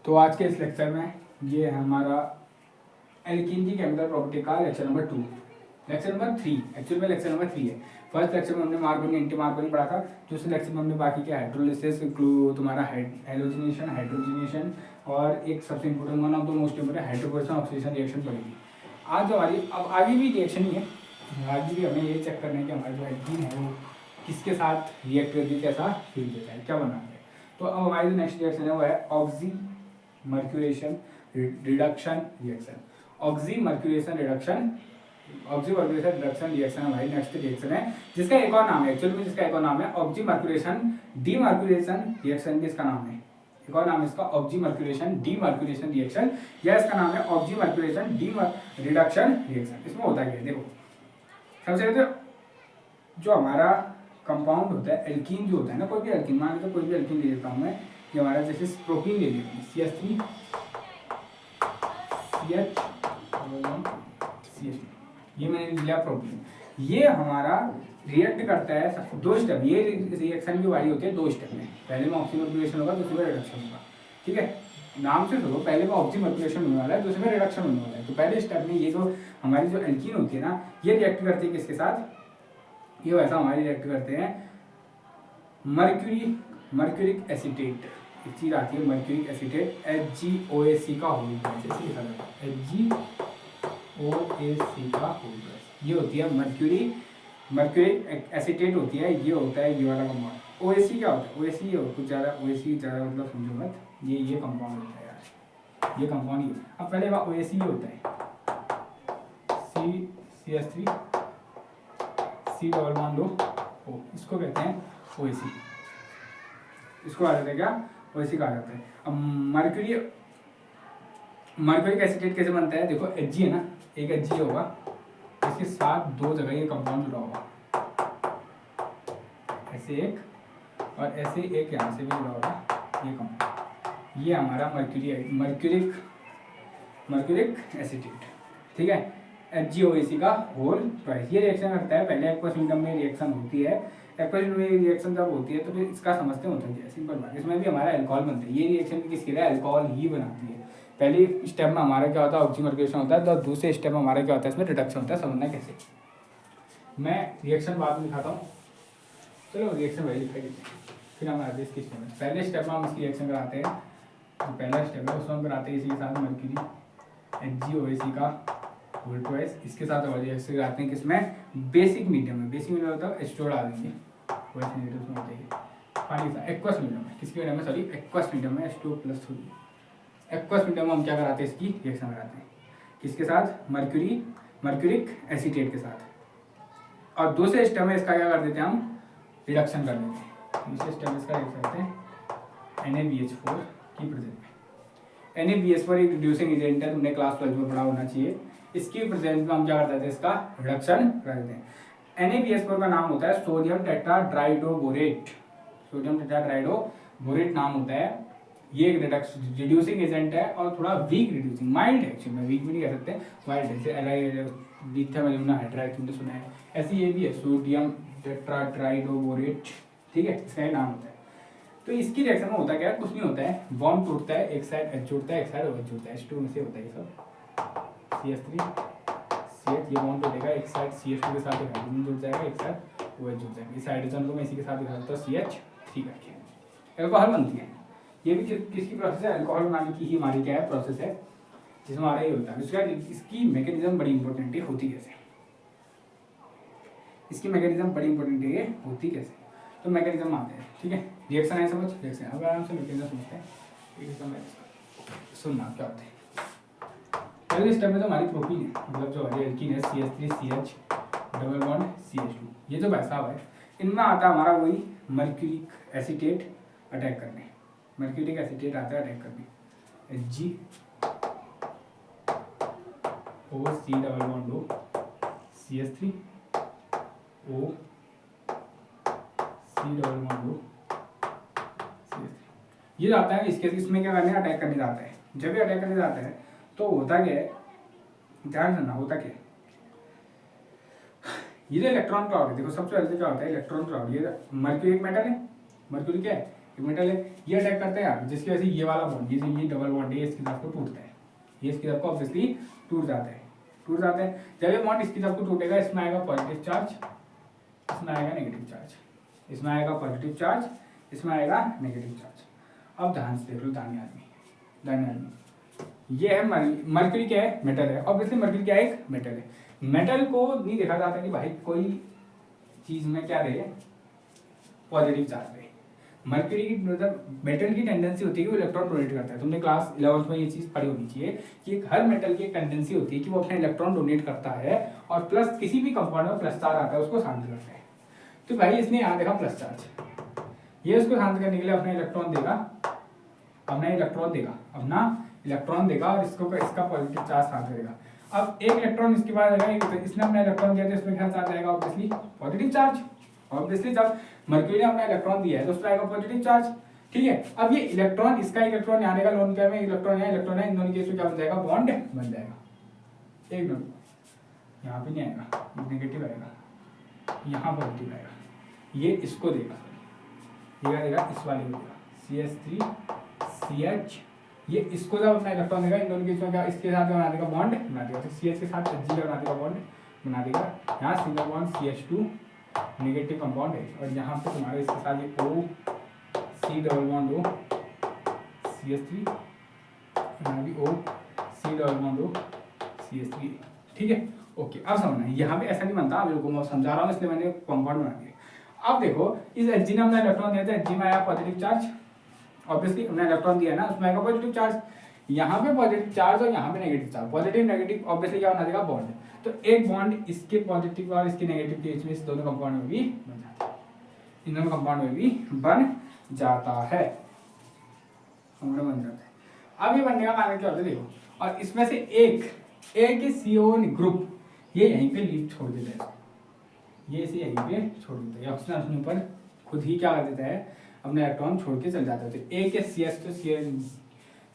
तो आज के इस लेक्चर में ये है हमारा एल्कीन की केमिकल प्रॉपर्टी का lecture number 2, lecture number 3, actual में लेक्चर नंबर 3 है। फर्स्ट लेक्चर में हमने मार्कोनी एंटी मार्कोनी पढ़ा था। दूसरे लेक्चर में हमने बाकी क्या हाइड्रोलिसिस, तुम्हारा हेलोजिनेशन, हाइड्रोजनेशन और एक सबसे important one of the most important hydrogen oxidation reaction पढ़ेगी। आज हमारी अब आगे भी रिएक्शन ही है, आगे भी हमें ये चेक करना है कि हमारा जो एल्कीन है वो किसके साथ रिएक्ट करके कैसा फील देता है, क्या बनाता है। तो अब हमारी जो नेक्स्ट रिएक्शन है वो है oxy mercuration reduction reaction. Oxy mercuration reduction reaction हमारी नेक्स्ट रिएक्शन है, जिसका एक और नाम है, एक्चुअली में जिसका एक और नाम है ऑक्सी मर्क्यूरेशन डीमर्क्यूरेशन रिएक्शन भी इसका नाम है। एक और नाम है इसका ऑक्सी मर्क्यूरेशन डीमर्क्यूरेशन रिएक्शन, या इसका नाम है oxy mercuration D reduction reaction. इसमें होता क्या है, देखो सबसे पहले जो हमारा कंपाउंड होता है एल्कीन जो होता है ना, कोई भी एल्कीन, मान लो कोई भी एल्कीन ले लेता हूँ मैं, ये हमारा जैसे प्रोटीन ले लेते हैं CH3 CH, ये मैंने लिया प्रोटीन। ये हमारा रिएक्ट करता है दो स्टेप, ये रिएक्शन की वारी होती है दो स्टेप में। पहले में ऑक्सीमर्क्यूलेशन होगा, दूसरे में रिडक्शन होगा। ठीक है, नाम से सुनो, पहले में ऑक्सीमर्क्यूलेशन होने वाला है, दूसरे में रिडक्शन होने वाला है। तो पहले स्टेप में ये जो हमारी जो एल्कीन होती है ना, ये रिएक्ट करती है किसके साथ, ये वैसा हमारे रिएक्ट करते हैं मर्क्यूरिक एसीटेट, एक चीज आती है मर्क्यूरिक एसीटेट, HgOAC का होल प्लस, ऐसे लिखा जाता है HgOAC का होल प्लस। ये होती है मर्क्यूरिक एसीटेट होती है, ये होता है ये वाला कंपाउंड। OAC क्या होता है, OAC ये कुछ ज़्यादा, OAC ज़्यादा मतलब समझो मत, ये कंपाउंड होता है यार, ये कंपाउंड ही। अब पहले का OAC ये होता है CH3 C डबल बॉन्ड लो O, इसको कहते हैं OAC, इसको आ जाता है क्या, OAC कहा जाता है। अब मर्क्यूरिक एसीटेट कैसे बनता है, देखो Hg है ना, एक Hg होगा, इसके साथ दो जगह ये कंपाउंड जुड़ा होगा, ऐसे एक और ऐसे एक यहाँ से भी जुड़ा होगा ये कंपाउंड, ये हमारा मर्क्यूरिक एसीटेट। ठीक है, HgOAC का होल ट्वाइस। ये रिएक्शन करता है, पहले एक्वस मीडियम में रिएक्शन होती है, एक्वस में रिएक्शन जब होती है तो फिर इसका समझते होता है सिंपल बात, इसमें भी हमारा अल्कोहल बनता है। ये रिएक्शन भी किसके लिए, अल्कोहल ही बनाती है। पहले स्टेप में हमारा क्या होता है, ऑक्सीमर्क्यूलेशन होता है, तो दूसरे स्टेप में हमारा क्या होता है, इसमें रिडक्शन होता है। समझना कैसे, मैं रिएक्शन बाद में दिखाता हूँ, चलो रिएक्शन वही दिखाई देते हैं, फिर हम आगे इसकी स्टेप में। पहले स्टेप में हम इसकी रिएक्शन कराते हैं, जो पहला स्टेप है उसमें हम कराते हैं इसी के साथ मर्क्यूरी HgOAC का होल ट्वाइस, इसके साथ और रिएक्शन कराते हैं किसमें, बेसिक मीडियम में। बेसिक मीडियम होता है H2 डाल देंगे, OH नेगेटिव उसमें होता है पानी का, एक्वस मीडियम में, किसके मीडियम में, सॉरी एक्वस मीडियम में H2+3। एक्वस मीडियम में हम क्या कराते हैं, इसकी रिएक्शन कराते हैं किसके साथ, मर्क्यूरिक एसीटेट के साथ। और दूसरे स्टेप में इसका क्या कर देते हैं, हम रिडक्शन कर देते हैं। दूसरे स्टेप में इसका रिएक्शन करते हैं NaBH4 की प्रेजेंट में। NaBH4 एक रिड्यूसिंग एजेंट है, तुमने क्लास 12 में पढ़ा होना चाहिए। इसकी प्रेजेंट में हम क्या करते हैं, इसका रिडक्शन कर देते हैं। NaBH4 का नाम होता है सोडियम टेट्राड्राइडोबोरेट, सोडियम टेट्राड्राइडोबोरेट नाम होता है। ये एक रिड्यूसिंग एजेंट है और थोड़ा वीक रिड्यूसिंग, माइल्ड है एक्चुअली में, वीक भी नहीं कह सकते, माइल्ड है। जैसे लिथियम एल्यूमिना हाइड्राइड तुमने सुना है, ऐसे ये भी है सोडियम टेट्राड्राइडोबोरेट। ठीक है, इसका नाम होता है। तो इसकी रिएक्शन में होता क्या है, कुछ नहीं होता है, बॉन्ड टूटता है, एक साइड H जुड़ता है, एक साइड OH जुड़ता है, H2 में से होता है ये सब, CH3 CH, ये बॉन्ड टूटेगा, एक साइड CH2 के साथ हाइड्रोजन जुड़ जाएगा, एक साइड OH जुड़ जाएगा। इस हाइड्रोजन को मैं इसी के साथ दिखा देता हूँ CH3 करके, अल्कोहल बनती है। ये भी किसकी प्रोसेस है, अल्कोहल बनाने की ही हमारी क्या है प्रोसेस है, जिसमें हमारा ये होता है। उसके बाद इसकी मैकेनिज्म बड़ी इंपॉर्टेंट है, होती कैसे, इसकी मैकेनिज्म बड़ी इंपॉर्टेंट है, होती कैसे। तो मैकेनिज्म आते हैं, ठीक है, रिएक्शन है समझ, रिएक्शन अब आराम से मैकेनिज्म समझते हैं। सुनना क्या होता है, पहले स्टेप में तो हमारी प्रोटीन है, मतलब जो हमारी एल्कीन है CH3 CH double bond CH2, ये जो बैसाव है, इनमें आता है हमारा वही मर्क्यूरिक एसीटेट अटैक करने, मर्क्यूरिक एसीटेट आता है अटैक करने, HgOC double bond O CH3 O C double bond O CH3, ये जाता है इसके, इसमें क्या करने, अटैक करने जाता है। जब ये अटैक करने जाता है तो होता क्या है, ध्यान रखना, होता क्या है, ये जो इलेक्ट्रॉन क्लाउड है, देखो सबसे पहले क्या होता है इलेक्ट्रॉन क्लाउड, ये मर्क्यूरी एक मेटल है, मर्क्यूरी क्या है एक मेटल है, ये अटैक करता है यहाँ, जिसकी वजह से ये वाला बॉन्ड, ये डबल बॉन्ड है, इसकी तरफ को टूटता है, ये इसकी तरफ को ऑब्वियसली टूट जाता है, टूट जाता है। जब ये बॉन्ड इसकी तरफ को टूटेगा, इसमें आएगा पॉजिटिव चार्ज, इसमें आएगा नेगेटिव चार्ज, इसमें आएगा पॉजिटिव चार्ज, इसमें आएगा नेगेटिव चार्ज। अब ध्यान से देख लो दानी आदमी, ये है मरकरी, क्या है, मेटल है, ऑब्वियसली मरकरी क्या है, एक मेटल है। मेटल को नहीं देखा जाता कि भाई कोई चीज में क्या रहे, पॉजिटिव चार्ज रहे। मरकरी की मतलब मेटल की टेंडेंसी होती है कि वो इलेक्ट्रॉन डोनेट करता है। तुमने क्लास 11th में ये चीज पढ़ी होनी चाहिए कि हर मेटल की एक टेंडेंसी होती है कि वो अपने इलेक्ट्रॉन डोनेट करता है और प्लस किसी भी कंपाउंड में प्लस चार्ज आता है उसको शांत करता है। तो भाई इसने यहाँ देखा प्लस चार्ज, ये उसको शांत करने के लिए अपना इलेक्ट्रॉन देगा, और इसका पॉजिटिव चार्ज शांत करेगा। अब एक इलेक्ट्रॉन इसके बाद आएगा, इसने अपना इलेक्ट्रॉन दिया तो इसमें क्या चार्ज आएगा, ऑब्वियसली पॉजिटिव चार्ज। ऑब्वियसली जब मरकरी ने अपना इलेक्ट्रॉन दिया है तो उसमें आएगा पॉजिटिव चार्ज, ठीक है। अब ये इलेक्ट्रॉन, इसका इलेक्ट्रॉन यहाँ आएगा, लोन पेयर में इलेक्ट्रॉन है, इन दोनों केस में क्या बन जाएगा, बॉन्ड बन जाएगा। एक मिनट, यहाँ पे नहीं आएगा, नेगेटिव आएगा, यहाँ पॉजिटिव आएगा, ये इसको देगा, ये देगा इस वाले को देगा, CH3CH, ये इसको जब अपना इलेक्ट्रॉन देगा, इन दोनों केस में क्या, इसके साथ बना देगा बॉन्ड बना देगा, तो CH के साथ Hg बना देगा बॉन्ड बना देगा, यहाँ single bond CH2 negative compound है, और यहाँ पे तुम्हारे इसके साथ ये O C double bond O CH3, यहाँ भी O C double bond O CH3, ठीक है। ओके, अब समझना यहाँ पे ऐसा नहीं बनता, अभी रुको मैं समझा रहा हूँ, इसलिए मैंने कंपाउंड बना दिया। अब देखो इस Hg ने अपना इलेक्ट्रॉन दिया था, Hg में आया पॉजिटिव चार्ज, ऑब्वियसली हमने इलेक्ट्रॉन दिया ना, उसमें आएगा पॉजिटिव चार्ज, यहाँ पे पॉजिटिव चार्ज और यहाँ पे negative charge, positive negative obviously क्या बना देगा, बॉन्ड। तो एक बॉन्ड इसके पॉजिटिव और इसके नेगेटिव के बीच में, इस दोनों कंपाउंड में भी बन जाता है, इन दोनों कंपाउंड में भी बन जाता है, बन जाता है। अब ये बनने का कारण क्या होता है देखो, और इसमें से एक CO ग्रुप ये यहीं पे लीड छोड़ देता है, ये इसे यहीं पे छोड़ देता है, ऑक्सीजन अपने ऊपर खुद ही क्या कर देता है, अपने इलेक्ट्रॉन छोड़ के चल जाता है। तो एक CS तो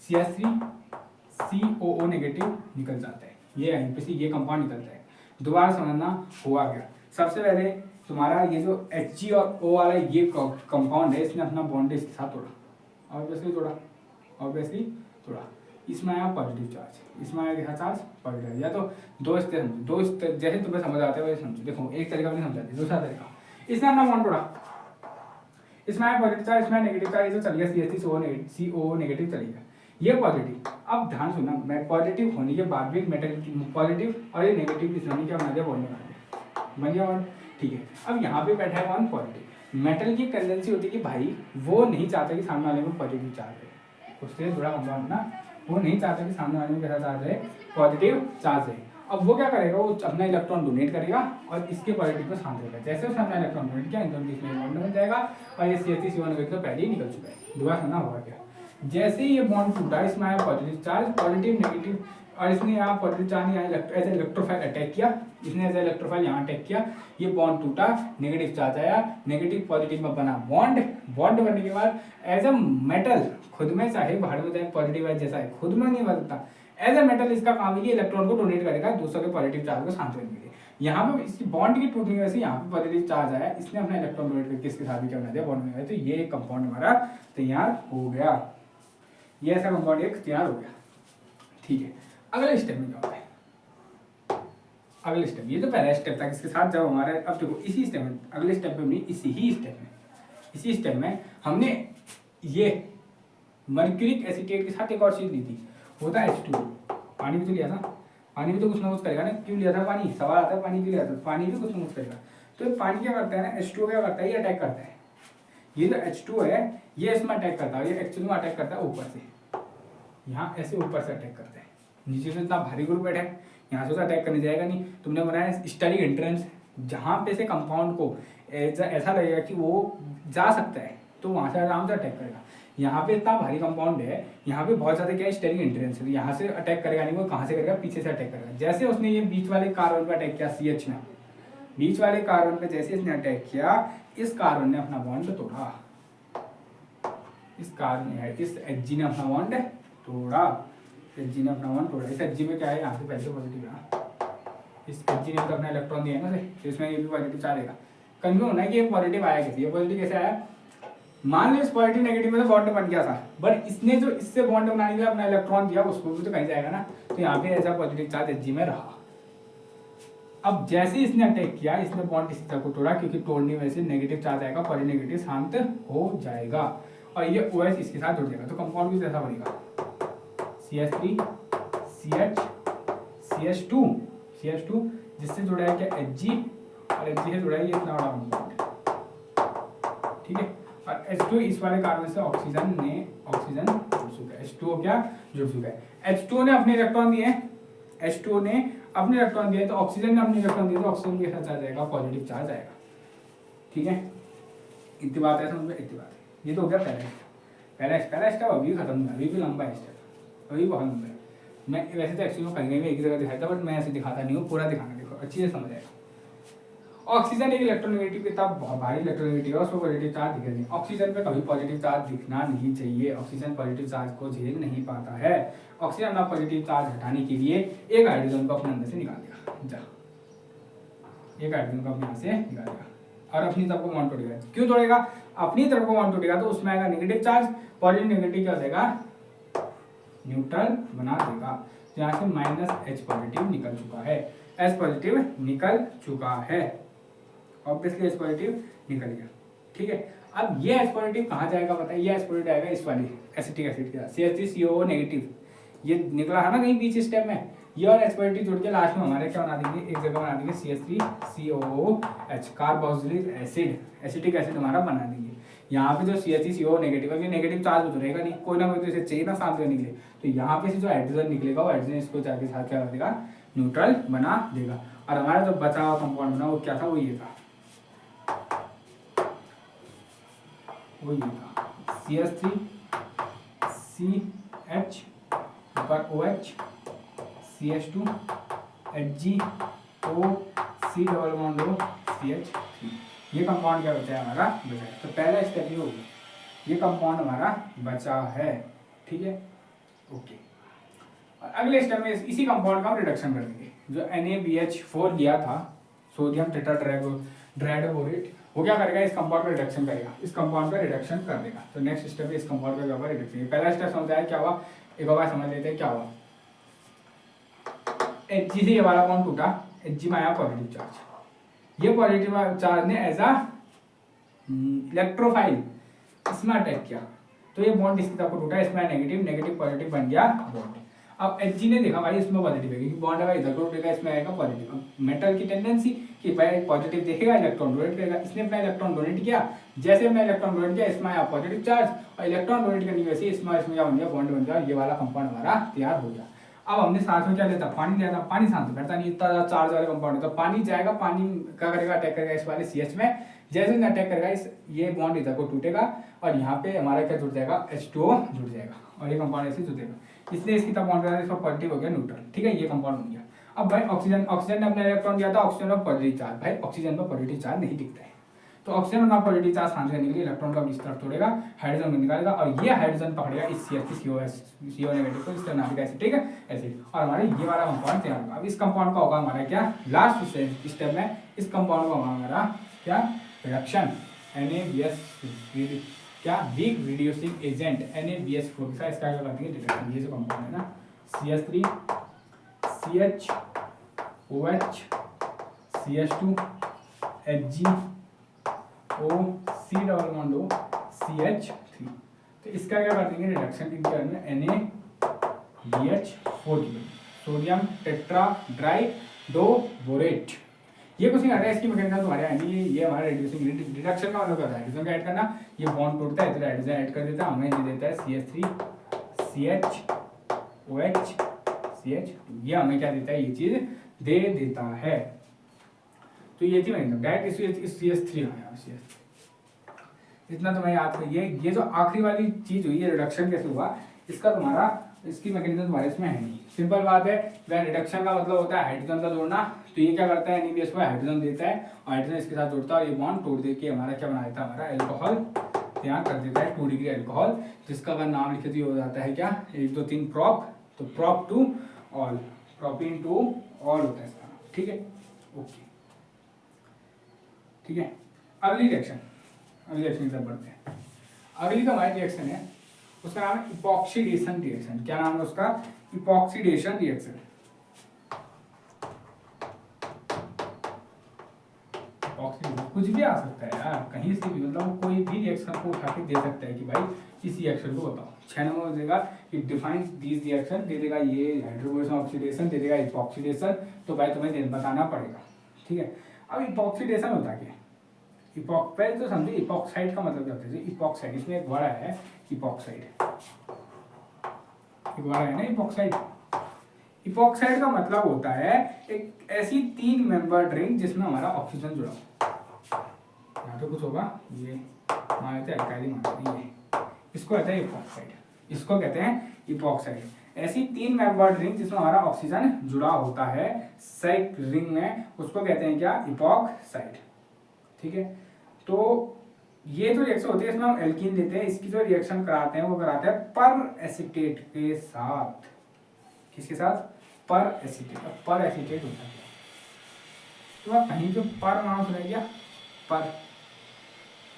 CH3COO नेगेटिव निकल जाता है, ये यहीं पे से ये कंपाउंड निकलता है। दोबारा समझना हुआ क्या, सबसे पहले तुम्हारा ये जो Hg और O वाला ये कंपाउंड है, इसने अपना बॉन्ड इसके साथ तोड़ा, ऑब्वियसली तोड़ा, इसमें आया पॉजिटिव चार्ज, इसमें आया क्या चार्ज, पॉजिटिव। या तो दो स्टेप जैसे तुम्हें समझ आते हैं वैसे समझो, देखो एक तरीका नहीं समझाते, दूसरा तरीका, इसने अपना बॉन्ड तोड़ा, इसमें आया पॉजिटिव चार्ज, इसमें नेगेटिव चार्ज, ये चल गया CH3CO नेगेटिव चल गया, ये पॉजिटिव। अब ध्यान सुनना, मैं पॉजिटिव होने के बाद भी मेटल की पॉजिटिव और ये नेगेटिव की श्रेणी क्या बना दिया, बॉन्ड बना दिया, बॉन्ड, ठीक है। अब यहाँ पे बैठा है वन पॉजिटिव, मेटल की टेंडेंसी होती है कि भाई वो नहीं चाहता कि सामने वाले में पॉजिटिव चार्ज है, उससे जुड़ा कंपाउंड ना, वो नहीं चाहता कि सामने वाले में कैसा चार्ज है, पॉजिटिव चार्ज है। अब वो क्या करेगा, वो अपना इलेक्ट्रॉन डोनेट करेगा और इसके पॉजिटिव को शांत करेगा। जैसे उसने अपना इलेक्ट्रॉन डोनेट किया, इलेक्ट्रॉन इसमें बॉन्ड बन जाएगा, और ये CH3CO नेगेटिव तो पहले ही निकल चुका है। दुआ सुना होगा क्या, जैसे ही ये बॉन्ड टूटा, इसमें आया पॉजिटिव चार्ज, पॉजिटिव नेगेटिव, और इसने यहाँ पॉजिटिव चार्ज यहाँ एज इलेक्ट्रोफाइल अटैक किया, इसने एज इलेक्ट्रोफाइल यहाँ अटैक किया, ये बॉन्ड टूटा, नेगेटिव चार्ज आया, नेगेटिव पॉजिटिव में बना बॉन्ड, बॉन्ड बनने के बाद एज अ मेटल खुद में चाहे बाहर में चाहे पॉजिटिव जैसा है, खुद में नहीं बनता, एज अ मेटल इसका काम है कि इलेक्ट्रॉन को डोनेट करेगा दूसरों के पॉजिटिव चार्ज को शांत करने के लिए। यहाँ पे इसकी बॉन्ड की टूटने की वजह से यहाँ पे पॉजिटिव चार्ज आया, इसने अपना इलेक्ट्रॉन डोनेट करके इसके साथ भी क्या बना दिया, बॉन्ड बना दिया। तो ये कंपाउंड हमारा तैयार हो गया, ये ऐसा कंपाउंड एक तैयार हो गया, ठीक है। अगले स्टेप में क्या होता है, अगले स्टेप, ये तो पहला स्टेप था इसके साथ जब हमारे, अब देखो इसी स्टेप में, अगले स्टेप में नहीं, इसी स्टेप में हमने ये मर्क्यूरिक एसीटेट के साथ एक और चीज ली थी, होता है H2O, पानी भी तो लिया था, पानी भी तो कुछ ना कुछ करेगा ना, क्यों लिया था पानी, सवाल आता है पानी क्यों लिया था, पानी भी कुछ ना कुछ करेगा। तो पानी क्या करता है ना, H2O क्या करता है, ये अटैक करता है, ये जो H2O है ये इसमें अटैक करता है, ये एक्चुअली में अटैक करता है ऊपर से, यहाँ ऐसे ऊपर से अटैक करता है, नीचे से इतना भारी ग्रुप बैठा है, यहाँ से तो अटैक करने जाएगा नहीं। तुमने बनाया स्टेरिक एंट्रेंस, जहाँ पे से कंपाउंड को ऐसा लगेगा कि वो जा सकता है, तो वहाँ से आराम से अटैक करेगा। यहाँ पे इतना भारी कंपाउंड है, यहाँ पे बहुत ज़्यादा क्या है, स्टेरिक एंट्रेंस है, यहाँ से अटैक करेगा नहीं, वो कहाँ से करेगा, पीछे से अटैक करेगा। जैसे उसने ये बीच वाले कार्बन पे अटैक किया, CH में, बीच वाले कार्बन पे जैसे इसने अटैक किया, इस कार्बन ने अपना बॉन्ड तोड़ा, इस Hg ने अपना बॉन्ड तोड़ा, Hg ने अपना बॉन्ड तोड़ा। इस Hg में क्या है, यहाँ से पहले पॉजिटिव है, इस Hg ने तो अपना इलेक्ट्रॉन दिया है ना, तो इसमें ये भी पॉजिटिव चार्ज आएगा। कन्फर्म होना है कि ये पॉजिटिव आया कैसे, ये पॉजिटिव कैसे आया, मान लो इस पॉजिटिव नेगेटिव में तो बॉन्ड बन गया था, बट इसने जो इससे बॉन्ड बनाने के लिए अपना इलेक्ट्रॉन दिया उसको भी तो कहीं जाएगा ना, तो यहाँ पे ऐसा पॉजिटिव चार्ज Hg में रहा। अब जैसे ही इसने अटैक किया, इसने बॉन्ड इसी तरह को तोड़ा, क्योंकि तोड़ने में से नेगेटिव चार्ज आएगा, पॉजिटिव शांत हो जाएगा और ये OH इसके साथ जुड़ जाएगा, तो कंपाउंड भी जैसा बनेगा CH3 CH CH2 CH2 जिससे जुड़ा है क्या Hg, और Hg से जुड़ा है ये इतना बड़ा कंपाउंड, ठीक है। और H2 इस वाले कार्बन से ऑक्सीजन जुड़ चुका है, H2O क्या जुड़ चुका है। H2O ने अपने इलेक्ट्रॉन दिए, H2O ने अपने इलेक्ट्रॉन दिए, तो ऑक्सीजन ने अपने इलेक्ट्रॉन दिए, तो ऑक्सीजन के साथ चार्ज आएगा, पॉजिटिव चार्ज आएगा, ठीक है। इतनी बात है, समझ में इतनी बात है। ये तो हो गया पहला स्टेप अभी खत्म हुआ, अभी भी लंबा है स्टेप, अभी बहुत लंबा है। मैं वैसे तो एक्चुअली में कहीं एक जगह दिखाया था, बट मैं ऐसे दिखाता नहीं हूँ, पूरा दिखाना, देखो अच्छी से समझ आएगा। ऑक्सीजन एक इलेक्ट्रोनेगेटिव के तब बहुत भारी इलेक्ट्रोनेगेटिव है, उसको पॉजिटिव चार्ज दिखेगा नहीं। ऑक्सीजन पे कभी पॉजिटिव चार्ज दिखना नहीं चाहिए, ऑक्सीजन पॉजिटिव चार्ज को झेल नहीं पाता है। ऑक्सीजन अपना पॉजिटिव चार्ज हटाने के लिए एक हाइड्रोजन को अपने अंदर से निकाल देगा, एक हाइड्रोजन को अपने यहाँ से निकाल देगा और अपनी तरफ को बॉन्ड तोड़ेगा। क्यों तोड़ेगा? अपनी तरफ को बॉन्ड तोड़ेगा तो उसमें आएगा नेगेटिव चार्ज, पॉजिटिव नेगेटिव क्या हो जाएगा, न्यूट्रल बना देगा। तो यहाँ से -H पॉजिटिव निकल चुका है, H पॉजिटिव निकल चुका है, ऑब्वियसली H पॉजिटिव निकल गया, ठीक है। अब ये H पॉजिटिव कहाँ जाएगा बताइए, ये H पॉजिटिव आएगा इस वाली एसिटिक एसिड के साथ, CH3COO नेगेटिव, ये निकला है ना कहीं बीच स्टेप में, ये और H पॉजिटिव जुड़ के लास्ट में हमारे क्या बना देंगे, एक जगह बना देंगे CH3COOH, carboxylic acid, acetic acid हमारा बना देंगे। यहाँ पे जो CH3COO नेगेटिव है, ये नेगेटिव चार्ज तो रहेगा नहीं, कोई ना कोई तो इसे चाहिए ना साथ में निकले, तो यहाँ पे से जो हाइड्रोजन निकलेगा वो हाइड्रोजन इसको जाके साथ क्या कर देगा, न्यूट्रल बना देगा। और हमारा जो बचा हुआ कंपाउंड बना वो क्या था, वो ये था, वो ये था CH3 CH ऊपर OH CH2 HgO C double bond O CH3, ये कंपाउंड क्या बचा है हमारा, बचा है। तो पहला स्टेप ये हो गया, ये कंपाउंड हमारा बचा है, ठीक है, ओके। और अगले स्टेप में इसी कंपाउंड का हम रिडक्शन कर देंगे। जो NaBH4 लिया था, सोडियम टेट्राड्राइबोरेट, वो क्या करेगा, इस कंपाउंड का रिडक्शन करेगा, इस कंपाउंड का रिडक्शन कर देगा। तो नेक्स्ट स्टेप इस कंपाउंड का क्या होगा, रिडक्शन। पहला स्टेप समझ आया क्या हुआ, एक बार समझ लेते हैं क्या हुआ। Hg से ये वाला बॉन्ड टूटा, Hg में आया पॉजिटिव चार्ज, ये पॉजिटिव चार्ज ने एज अ इलेक्ट्रोफाइल इसमें अटैक किया, तो ये बॉन्ड इसकी तरफ टूटा, इसमें नेगेटिव नेगेटिव पॉजिटिव बन गया बॉन्ड। अब Hg ने देखा भाई इसमें पॉजिटिव है, क्योंकि बॉन्ड अगर इधर को टूटेगा इसमें आएगा पॉजिटिव। अब मेटल की टेंडेंसी कि भाई पॉजिटिव देखेगा इलेक्ट्रॉन डोनेट करेगा, इसने अपना इलेक्ट्रॉन डोनेट किया, जैसे मैं इलेक्ट्रॉन डोनेट किया इसमें आया पॉजिटिव चार्ज, और इलेक्ट्रॉन डोनेट करने की वजह से इसमें क्या बन गया, बॉन्ड बन गया, ये वाला कंपाउंड हमारा तैयार हो गया। अब हमने साथ में क्या लेता, पानी लिया था, पानी साथ में बैठता नहीं, इतना चार्ज वाला कंपाउंड है, तो पानी जाएगा, पानी क्या करेगा, अटैक करेगा इस वाले CH में, जैसे ही अटैक करेगा इस ये बॉन्ड इधर को टूटेगा और यहाँ पे हमारा क्या जुड़ जाएगा, H2O जुड़ जाएगा और ये कंपाउंड ऐसे जुड़ेगा, इसलिए इसकी तरफ बॉन्ड करेगा, इसका पॉजिटिव हो गया न्यूट्रल, ठीक है, ये कंपाउंड बन गया। अब भाई ऑक्सीजन ने अपना इलेक्ट्रॉन दिया था, ऑक्सीजन में पॉजिटिव चार्ज, भाई ऑक्सीजन में पॉजिटिव चार्ज नहीं दिखता है, तो ऑक्सीजन में पॉजिटिव चार्ज ट्रांसफर करने के लिए इलेक्ट्रॉन को इस तरफ तोड़ेगा, हाइड्रोजन को निकालेगा और ये हाइड्रोजन पकड़ेगा इस CH3COO नेगेटिव को, इस तरह नाभिक एसिड, ठीक है, एसिड, और हमारे ये वाला कंपाउंड तैयार होगा। अब इस कंपाउंड का होगा हमारा क्या, लास्ट स्टेप में इस कंपाउंड का होगा हमारा क्या, रिडक्शन, NaBH क्या, वीक रिड्यूसिंग एजेंट NaBH4 के साथ इसका क्या करते हैं, रिडक्शन। ये जो कंपाउंड है ना, CH3 CH OH CH2 HgO C double bond O CH3, तो इसका क्या कर देंगे, रिडक्शन इनके में NaBH4 की, सोडियम टेट्राड्राइबोरेट, ये कुछ नहीं आता है, इसकी मैकेनिज्म तुम्हारे आएंगे, ये हमारा रिड्यूसिंग रिडक्शन का मतलब क्या है, हाइड्रोजन का ऐड करना, ये बॉन्ड टूटता है तो हाइड्रोजन ऐड कर देता है, हमें दे देता है CH3 CH OH CH2, ये हमें क्या देता है, ये चीज दे देता है। तो ये थी मैकेनिज्म, डायरेक्ट इस CH3 आया, इतना तो मैं याद कर, ये जो आखिरी वाली चीज हुई है रिडक्शन कैसे हुआ, इसका तुम्हारा इसकी मैकेनिज्म तुम्हारे इसमें है नहीं, सिंपल बात है, वह रिडक्शन का मतलब होता है हाइड्रोजन का जोड़ना, तो ये क्या करता है, NaBH को हाइड्रोजन देता है और हाइड्रोजन इसके साथ जोड़ता है और ये बॉन्ड तोड़ दे के हमारा क्या बना देता है, हमारा एल्कोहल तैयार कर देता है, 2 डिग्री एल्कोहल, जिसका अगर नाम लिखे तो ये हो जाता है क्या, 1 2 3 प्रॉप, तो prop two ol, propene two ol होता है इसका, ठीक है, ओके, ठीक है। अगली रिएक्शन की तरफ बढ़ते हैं। अगली जो हमारी रिएक्शन है उसका नाम है इपॉक्सीडेशन रिएक्शन। क्या नाम है उसका? Epoxidation reaction. कुछ भी आ सकता है यार, कहीं से भी, मतलब कोई भी रिएक्शन को उठा के दे सकता है कि भाई इस रिएक्शन को बताओ। 6 नंबर देगा कि डिफाइन दीज रिएक्शन, दे देगा ये हाइड्रोजन ऑक्सीडेशन, दे देगा इपॉक्सीडेशन, तो भाई तुम्हें बताना पड़ेगा। ठीक है, अब इपॉक्सीडेशन होता क्या है? पहले तो समझिए इपॉक्साइड का मतलब क्या होता है। इपॉक्साइड, इसमें एक वर्ड है इपॉक्साइड, एक वर्ड है ना इपॉक्साइड। इपॉक्साइड का मतलब होता है एक ऐसी 3 मेंबर ड्रिंक जिसमें हमारा ऑक्सीजन जुड़ा हो। यहाँ पे कुछ होगा, ये मानते हैं अल्काइल मानते हैं, ये इसको कहते हैं इपॉक्साइड, इसको कहते हैं इपॉक्साइड। ऐसी 3 मेंबर ड्रिंक जिसमें हमारा ऑक्सीजन जुड़ा होता है साइक रिंग में, उसको कहते हैं क्या? इपॉक्साइड। ठीक है, तो ये जो रिएक्शन होती है इसमें हम एल्कीन लेते हैं, इसकी जो रिएक्शन कराते हैं वो कराते हैं पर एसीटेट के साथ। किसके साथ? पर एसीटेट। अब पर एसीटेट होता है तो आप कहीं जो पर नाम सुना गया,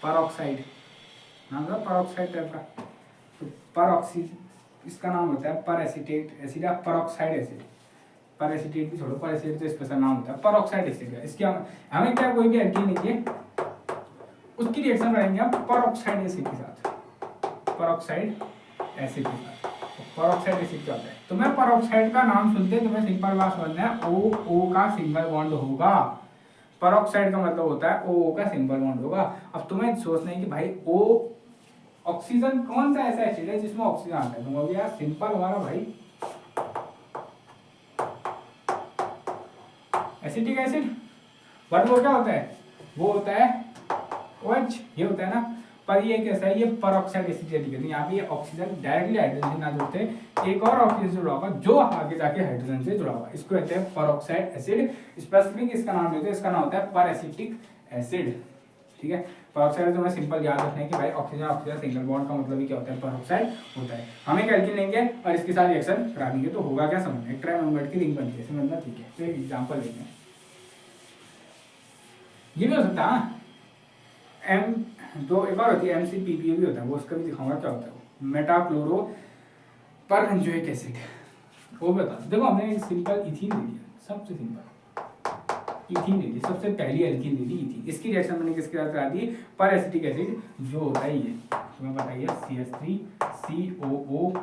पर ऑक्साइड नाम था, पर ऑक्साइड टाइप का, तो पर ऑक्सी इसका नाम होता है पर एसीटेट एसिड या पर ऑक्साइड एसिड। पर एसीटेट भी छोड़ो, पर एसिड तो स्पेशल नाम होता है, पर ऑक्साइड एसिड का। इसके हमें क्या कोई भी एल्कीन लीजिए उसकी रिएक्शन कराएंगे हम पर ऑक्साइड एसिड के साथ, पर ऑक्साइड एसिड के साथ। पर ऑक्साइड एसिड क्या होता है? तो मैं पर ऑक्साइड का नाम सुनते तुम्हें सिंपल बात समझना है, ओ का सिंगल बॉन्ड होगा। पर ऑक्साइड का मतलब होता है ओ का सिंगल बॉन्ड होगा। अब तुम्हें सोचना है कि भाई ओ ऑक्सीजन कौन सा ऐसा एसिड है जिसमें ऑक्सीजन आता है? तुम यार सिंपल हमारा भाई एसिटिक एसिड, बट वो क्या होता है? वो होता है OH, ये होता है ना। पर ये कैसा है? ये पर ऑक्साइड एसिड है। यहाँ पे ऑक्सीजन डायरेक्टली हाइड्रोजन से ना जुड़ते, एक और ऑक्सीजन से जुड़ा होगा जो आगे जाके हाइड्रोजन से जुड़ा होगा, इसको कहते हैं पर ऑक्साइड एसिड। स्पेसिफिक इसका नाम लेते हैं, इसका नाम होता है पर एसिटिक एसिड। ठीक है, पर ऑक्साइड तो मैं सिंपल याद रखना है कि भाई ऑक्सीजन ऑक्सीजन सिंगल बॉन्ड का मतलब ही क्या होता है? पर ऑक्साइड होता है। हम एक एल्कीन लेंगे और इसके साथ रिएक्शन करा देंगे तो होगा क्या? समझना, एक ट्राइमेम्बर्ड की रिंग बनती है, समझना। ठीक है, तो एक एग्जांपल लेते हैं। ये भी हो सकता है एम, जो एक और होती है MCPPA भी होता है, वो उसका भी दिखाऊंगा क्या होता है वो, मेटाक्लोरो पर बेंजोइक एसिड। वो बता, देखो हमने सिंपल इथीन ले लिया, सबसे सिंपल इथीन ले ली, सबसे पहली एल्कीन ले ली इथीन। इसकी रिएक्शन मैंने किसके साथ करा दी? पर एसिटिक एसिड जो होता है ये, तुम्हें बताइए CH3COOOH,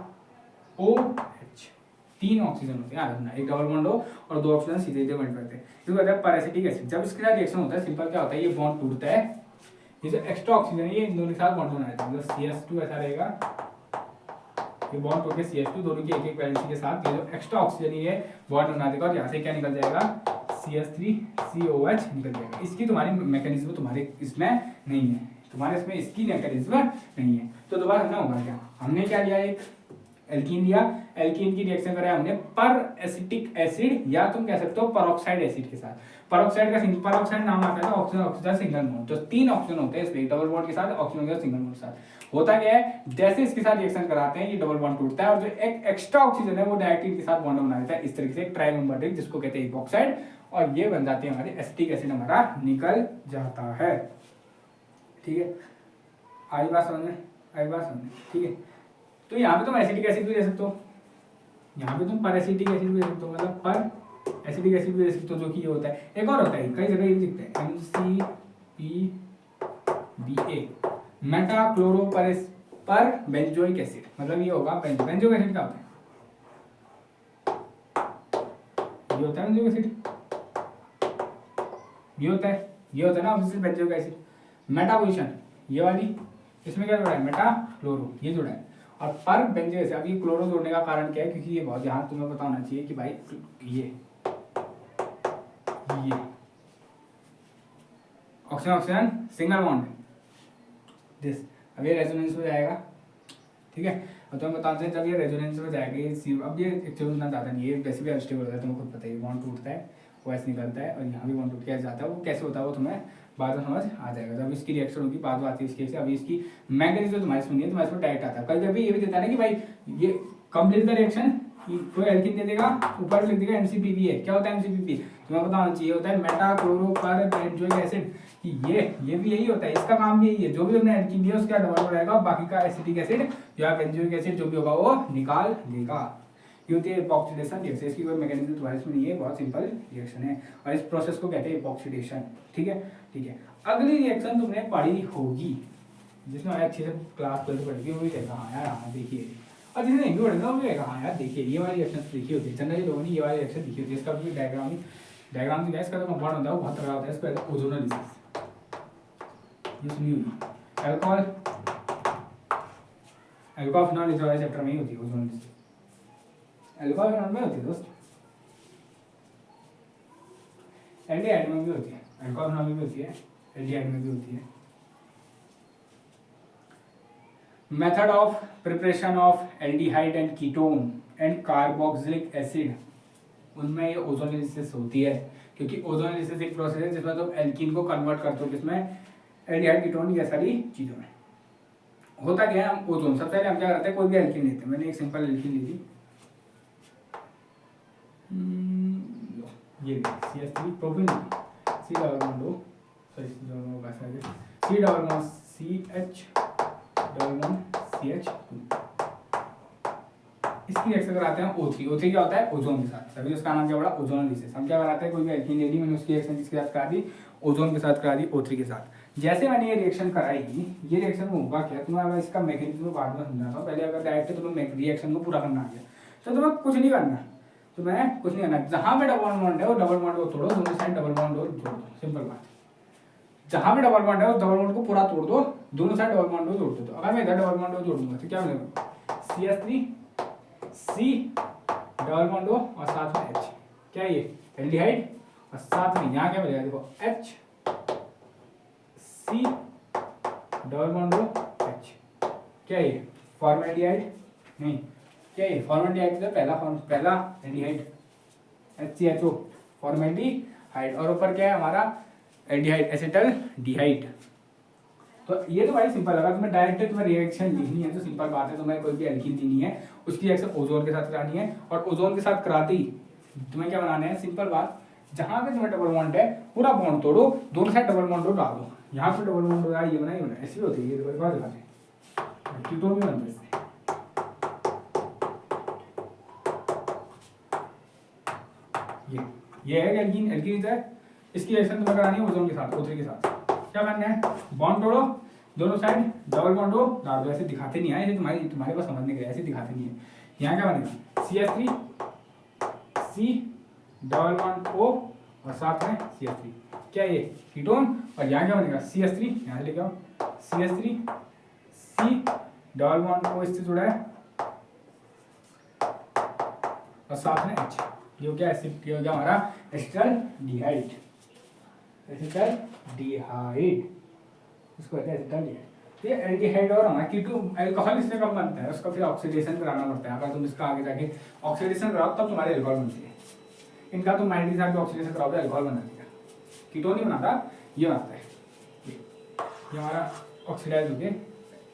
3 ऑक्सीजन होते हैं, एक डबल बॉन्ड हो और 2 ऑक्सीजन सीधे सीधे बॉन्ड करते हैं, इसको कहते हैं पर एसिटिक एसिड। जब इसके साथ रिएक्शन होता है सिंपल क्या होता है? ये बॉन्ड टूटता है, ये जो एक्स्ट्रा ऑक्सीजन है ये इन दोनों के साथ बॉन्ड बनाया था, मतलब CH2 ऐसा रहेगा, ये बॉन्ड टूट के CH2 दोनों की एक वैलेंसी के साथ ये जो एक्स्ट्रा ऑक्सीजन है ये बॉन्ड बना देगा और यहाँ से क्या निकल जाएगा? CH3COOH निकल जाएगा। इसकी तुम्हारी मैकेनिज्म तुम्हारे इसमें नहीं है, तुम्हारे इसमें इसकी मैकेनिज्म नहीं है। तो दोबारा हमने होगा क्या? हमने क्या लिया? एक एल्कीन लिया, एल्कीन की रिएक्शन कराया हमने पर एसिटिक एसिड या तुम कह सकते हो परऑक्साइड एसिड के साथ। परऑक्साइड का परऑक्साइड नाम आता है ऑक्सीजन ऑक्सीजन सिंगल बॉन्ड, तो 3 ऑक्सीजन होते हैं इसमें, डबल बॉन्ड के साथ ऑक्सीजन के सिंगल बॉन्ड के साथ। होता क्या है? जैसे इसके साथ रिएक्शन कराते हैं ये डबल बॉन्ड टूटता है और जो एक एक्स्ट्रा ऑक्सीजन है वो डायरेक्टली इनके साथ बॉन्ड बना देता है, इस तरीके से एक ट्राइमेम्बर्ड रिंग जिसको कहते हैं इपॉक्साइड, और ये बन जाती है हमारी एसिटिक एसिड, हमारा निकल जाता है। ठीक है, आई बात समझ में? आई बात समझ में? ठीक है, तो यहाँ पे तुम एसिटिक एसिड भी ले सकते हो, यहाँ पे तुम पर एसिटिक एसिड भी ले सकते हो, मतलब पर एसिटिक एसिड भी ले सकते हो, जो कि ये होता है। एक और होता है, कई जगह ये लिखते हैं MCPBA, मेटाक्लोरो पर बेंजोइक एसिड, मतलब ये होगा बेंजोइक एसिड का होता है, ये होता है बेंजोइक एसिड, ये होता है ना obviously benzoic acid. Meta position ये वाली, इसमें क्या जुड़ा है? मेटाक्लोरो, ये जुड़ा है। और पर बेंजोइक एसिड, अब ये क्लोरो जोड़ने का कारण क्या है? क्योंकि ये बहुत, यहाँ तुम्हें पता होना चाहिए कि भाई ये oxygen oxygen single bond this, अब ये रेजोनेंस में जाएगा। ठीक है, और तुम्हें बताते हैं जब ये रेजोनेंस में जाएगा ये, अब ये एक्चुअली उतना ज़्यादा नहीं है, वैसे भी अनस्टेबल होता है, तुम्हें खुद पता है, बॉन्ड टूटता है वो ऐसे निकलता है और यहाँ भी बॉन्ड टूट के जाता है, वो कैसे होता है वो तुम्हें बाद में समझ आ जाएगा जब इसकी रिएक्शन होगी, बाद में आती है इसकी। अभी इसकी मैकेनिज्म तुम्हारी सुनिए, तुम्हारे इसमें डायरेक्ट आता है। कभी कभी ये भी देता है ना कि भाई ये कंप्लीट द रिएक्शन कोई एल्कीन दे देगा, ऊपर लिख देगा MCPP है। क्या होता है MCPP? तुम्हें पता होना चाहिए, होता है मेटा क्लोरो पर बेंजोइक एसिड। कि ये भी यही होता है, इसका काम भी यही है। जो भी हमने एल्कीन दिया उसका डबल हो जाएगा, बाकी का एसिटिक एसिड या बेंजोइक एसिड जो भी होगा वो निकाल देगा। ये होती है एपॉक्सीडेशन रिएक्शन। इसकी कोई मैकेनिज्म तुम्हारे इसमें नहीं है, बहुत सिंपल रिएक्शन है और इस प्रोसेस को कहते हैं एपॉक्सीडेशन। ठीक है, ठीक है। अगली रिएक्शन तुमने पढ़ी होगी, जिसमें अच्छे से क्लास 12 पढ़ी, वो भी कहेगा हाँ यार हाँ देखिए, और जिसने नहीं भी पढ़ा वो भी कहेगा हाँ यार देखिए ये वाली रिएक्शन देखी होती है। जनरली लोगों ने ये वाली रिएक्शन देखी होती है। इसका भी डायग्राम से गैस का तो कंपाउंड होता है वो बहुत तगड़ा होता है। इसको ओजोनोलिसिस, ये सुनी होगी। अल्कोहल फिनॉल इस वाले चैप्टर में ही होती है ओजोनोलिसिस। अल्कोहल फिनॉल में होती है दोस्त, एल्डिहाइड में भी होती है, अल्कोहल फिनॉल में भी होती है, एल्डिहाइड में भी होती है। Method of preparation of aldehyde and ketone and carboxylic acid, उनमें ये ओजोनोलिसिस होती है। क्योंकि ओजोनोलिसिस एक प्रोसेस है जिसमें तुम एल्कीन को कन्वर्ट करते हो किसमें, एल्डिहाइड कीटोन, ये सारी चीजों में। होता क्या है, हम ओजोन सबसे पहले हम क्या करते हैं, कोई भी एल्कीन लेते हैं। मैंने एक सिंपल एल्कीन ली थी, ये CH3 propene, C double bond O, sorry C double bond CH double bond CH2। इसकी रिएक्शन कराते हैं O3। O3 क्या होता है, ओजोन के साथ। सभी उसका नाम क्या पड़ा, ओजोनोलिसिस। हम क्या कराते हैं, कोई भी एल्कीन ले ली, मैंने उसकी रिएक्शन किसके साथ करा दी, ओजोन के साथ करा दी, O3 के साथ। जैसे मैंने ये रिएक्शन कराई, ये रिएक्शन होगा क्या, तुम्हें इसका मैकेनिज्म बाद में समझाता हूँ। पहले अगर डायरेक्ट तुम्हें रिएक्शन को पूरा करना आ गया तो तुम्हें कुछ नहीं करना, तुम्हें कुछ नहीं करना। जहां पे डबल बॉन्ड है वो डबल बॉन्ड को तोड़ो, दोनों साइड डबल बॉन्ड और जोड़ दो, सिंपल बात। जहां पे डबल बॉन्ड है उस डबल बॉन्ड को पूरा तोड़ दो, दोनों साइड डबल बॉन्ड को जोड़ दो। अगर मैं इधर डबल बॉन्ड को जोड़ दूंगा तो क्या मिलेगा, CH3 C double bond O और साथ में H, क्या ये एल्डिहाइड, और साथ में यहाँ क्या मिलेगा, देखो H C double bond O H, क्या ये फॉर्मल्डिहाइड, नहीं क्या ये फॉर्मल्डिहाइड का पहला एल्डिहाइड HCHO फॉर्मल्डिहाइड, और ऊपर क्या है हमारा एल्डिहाइड एसिटल्डिहाइड। तो ये तो भाई सिंपल। अगर तुम्हें डायरेक्ट तुम्हें रिएक्शन लिखनी है तो सिंपल बात है, तुम्हें कोई भी एल्कीन देनी है, उसकी रिएक्शन ओजोन के साथ करानी है, और ओजोन के साथ कराते ही तुम्हें क्या बनाना है, सिंपल बात, जहां पे तुम्हें डबल बॉन्ड है पूरा बॉन्ड तोड़ो, दोनों साइड डबल बॉन्ड डाल दो। यहाँ पे डबल बॉन्ड होगा, ये बना, ये बना, ऐसी होती है। ये देखो बात दिखाते हैं, कीटोन भी बनते हैं। ये है एल्कीन, एल्कीन है, इसकी रिएक्शन तुम्हें करानी है ओजोन के साथ, O3 के साथ। क्या करना है, बॉन्ड तोड़ो, दोनों साइड डबल बॉन्ड हो डाल दो। ऐसे दिखाते नहीं है, ऐसे तुम्हारे पास समझने के लिए ऐसे दिखाते नहीं है। यहाँ क्या बनेगा, CH3 C double bond O और साथ में CH3, क्या ये कीटोन, और यहाँ क्या बनेगा CH3, यहाँ से लेके आओ, CH3 C double bond O इससे जुड़ा है और साथ में H, ये क्या एसिड, ये हो गया हमारा एसिटल्डिहाइड, एसिटल्डिहाइड, इसको कहते हैं एसिटल्डिहाइड। तो ये एल्डिहाइड और हमारा कीटोन अल्कोहल इसमें कब बनता है, उसका फिर ऑक्सीडेशन कराना पड़ता है। अगर तुम इसका आगे जाके ऑक्सीडेशन कराओ तब तुम्हारे अल्कोहल बनती है। इनका तुम 90 के ऑक्सीडेशन कराओगे अल्कोहल बना देगा, कीटोन नहीं बनाता, ये बनाता है। ये हमारा ऑक्सीडाइज होके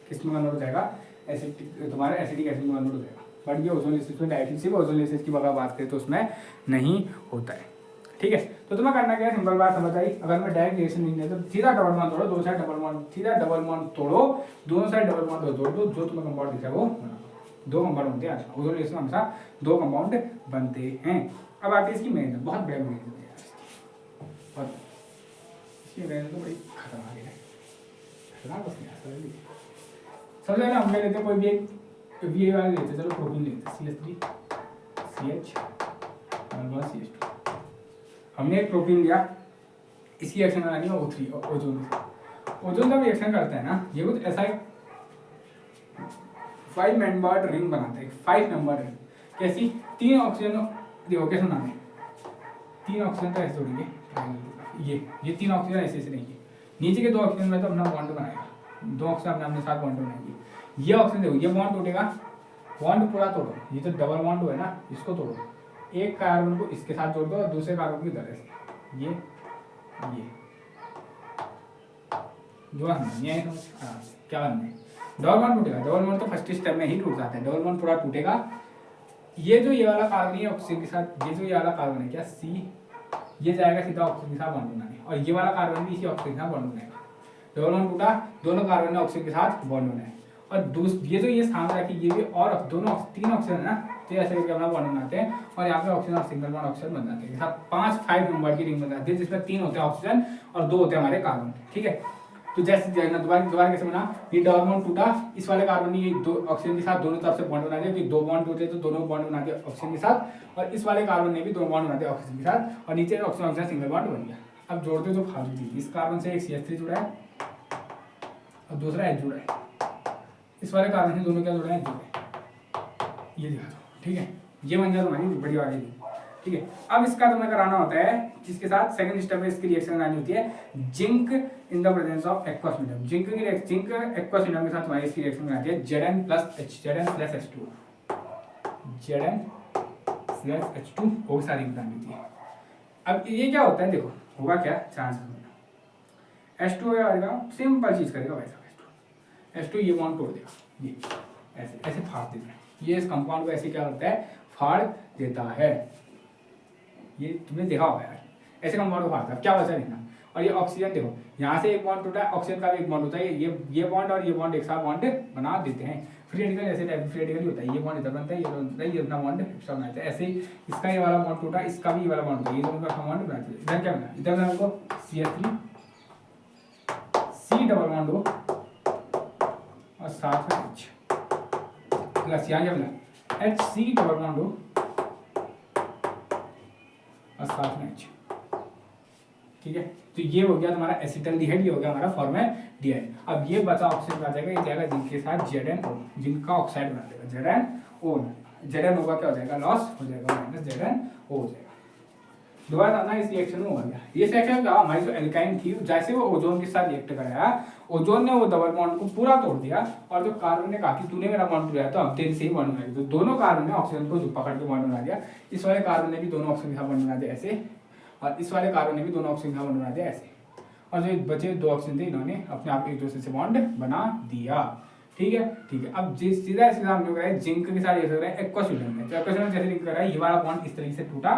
किसमें कन्वर्ट हो जाएगा, एसिडिक, तुम्हारा एसिडिक एसिड में कन्वर्ट हो जाएगा। बट ये ओजोनोलिसिस में डायरेक्टली सिर्फ ओजोनोलिसिस की बात करें तो उसमें नहीं होता है। ठीक है, तो तुम्हें करना क्या है, सिंपल बात समझ आई। अगर मैं डायरेक्ट रिएक्शन नहीं है तो सीधा डबल बॉन्ड तोड़ो, दोनों साइड डबल बॉन्ड, सीधा डबल बॉन्ड तोड़ो, दोनों साइड डबल बॉन्ड जोड़ दो, जो तुम्हें कंपाउंड दिख रहा है वो बना दो। 2 कंपाउंड बनते हैं, ओजोनोलिसिस में हमेशा 2 कंपाउंड बनते हैं। अब आती है इसकी मेहनत, बहुत बड़ा मेहनत है यार इसकी, इसकी मेहनत तो बड़ी खतरनाक है, खतरनाक बस नहीं। सबसे पहले हम क्या लेते हैं, कोई भी एक ये वाले लेते हैं, चलो प्रोटीन लेते हैं, CH3 CH और CH2। हमने एक प्रोटीन लिया, इसकी रिएक्शन बनानी है O3 और ओजोन से। ओजोन जब रिएक्शन करता है ना, ये कुछ ऐसा एक 5 मेंबर्ड रिंग बनाता है, 5 मेंबर्ड रिंग। कैसी, 3 ऑक्सीजन, देखो कैसे बनाते हैं, 3 ऑक्सीजन तो ऐसे जोड़ेंगे, ये 3 ऑक्सीजन ऐसे ऐसे रहेंगे, नीचे के 2 ऑक्सीजन में तो अपना बॉन्ड बनाएगा, 2 ऑक्सीजन अपने साथ बॉन्ड बनाएंगे। ये ऑक्सीजन देखो, ये बॉन्ड टूटेगा, बॉन्ड पूरा तोड़ो, ये जो डबल बॉन्ड है ना इसको तोड़ो, एक कार्बन को इसके साथ जोड़ दो और दूसरे कार्बन को इधर से, ये जो है समझ, क्या बनना है, डबल बॉन्ड टूटेगा। डबल बॉन्ड तो फर्स्ट स्टेप में ही टूट जाता है, डबल बॉन्ड पूरा टूटेगा, ये जो ये वाला कार्बन है ऑक्सीजन के साथ, ये जो ये वाला कार्बन है क्या C, ये जाएगा सीधा ऑक्सीजन के साथ बॉन्ड बनाने, और ये वाला कार्बन भी इसी ऑक्सीजन के साथ बॉन्ड बनाएगा। डबल बॉन्ड टूटा, दोनों कार्बन ने ऑक्सीजन के साथ बॉन्ड बनाए। और ये जो ये सामने रखी ये भी, और दोनों 3 ऑक्सीजन है ना, तो ऐसे करके अपना बॉन्ड बनाते हैं, और यहाँ पे ऑक्सीजन और सिंगल बॉन्ड ऑक्सीजन बन जाते हैं। 5 नंबर की रिंग बन जाती है, जिसमें 3 होते हैं ऑक्सीजन और 2 होते हैं हमारे कार्बन। ठीक है, तो जैसे दोबारा कैसे बना, ये डबल बॉन्ड टूटा, इस वाले कार्बन ने ये 2 ऑक्सीजन के साथ दोनों तरफ से बॉन्ड बना दिया, कि 2 बॉन्ड टूटे तो दोनों बॉन्ड बना दिया ऑक्सीजन के साथ, और इस वाले कार्बन ने भी 2 बॉन्ड बना दिया ऑक्सीजन के साथ, और नीचे ऑक्सीजन ऑक्सीजन सिंगल बॉन्ड बन गया। अब जोड़ते जो फालतू थी, इस कार्बन से एक CH3 जुड़ा है और दूसरा H जुड़ा है, इस वाले कार्बन से दोनों क्या जुड़े हैं, जुड़े, ये दिखा दो। ठीक है, ये बन जाए तुम्हारी बड़ी वाली। ठीक है, अब इसका तुम्हें कराना होता है, जिसके साथ सेकंड स्टेप में इसकी रिएक्शन करानी होती है zinc in the presence of aqueous medium. Zinc aqueous medium के साथ तुम्हारी इसकी रिएक्शन करानी है Zn प्लस H2, Zn+H2 वो सारी बतानी होती है। अब ये क्या होता है, देखो होगा क्या, चांस H2 आएगा, सिंपल चीज करेगा वैसा, H2 ये बॉन्ड तोड़ देगा, ये ऐसे ऐसे फाड़ देता है, ये इस कंपाउंड को ऐसे क्या करता है, फाड़ देता है। ये तुमने देखा होगा यार, ऐसे कंपाउंड को फाड़ता है, क्या बचा देखना। और ये ऑक्सीजन देखो, यहाँ से एक बॉन्ड टूटा है, ऑक्सीजन का भी एक बॉन्ड होता है, ये बॉन्ड और ये बॉन्ड एक साथ बॉन्ड बना देते हैं। फ्री रेडिकल ऐसे टाइप फ्री रेडिकल होता है, ये बॉन्ड इधर बनता है, ये बनता है, ये अपना बॉन्ड एक्स्ट्रा बनाता है। ऐसे ही इसका ये वाला बॉन्ड टूटा, इसका भी ये वाला बॉन्ड होता है, ये दोनों का बॉन्ड बनाते हैं। इधर क्या बना, इधर बना हमको CH3 C डबल बॉन्ड हो और साथ में H प्लस, यहाँ क्या बना HC डबल बॉन्ड हो और साथ में H। ठीक है, तो ये हो गया तुम्हारा एसिटल्डिहाइड, ये हो गया हमारा फॉर्मेल्डिहाइड। अब ये बचा ऑक्सीजन आ जाएगा, ये जाएगा जिंक के साथ ZnO, जिंक का ऑक्साइड बना देगा ZnO। ZnO का क्या हो जाएगा, लॉस हो जाएगा, माइनस ZnO हो जाएगा। दोबारा ना इस रिएक्शन में हो गया, ये रिएक्शन क्या, हमारी जो एल्काइन थी जैसे वो ओजोन के साथ रिएक्ट कराया, ओजोन ने वो डबल बॉन्ड को पूरा तोड़ दिया, और जो कार्बन ने कहा कि तूने मेरा बॉन्ड तोड़ा तो हम तेरे से ही बॉन्ड बना दिया, तो दोनों कार्बन ने ऑक्सीजन को पकड़ के बॉन्ड बना दिया। इस वाले कार्बन ने भी दोनों ऑक्सीजन के साथ बॉन्ड बना दिया ऐसे, और इस वाले कार्बन ने भी दोनों ऑक्सीजन का बॉन्ड बना दिया ऐसे, और जो बचे 2 ऑक्सीजन थे इन्होंने अपने आप एक दूसरे से बॉन्ड बना दिया। ठीक है, ठीक है। अब जिस सीधा सीधा हम लोग जिंक के साथ ये एक्वस मीडियम में, तो एक्वस मीडियम जैसे लिंक कर रहा है, ये वाला बॉन्ड इस तरीके से टूटा,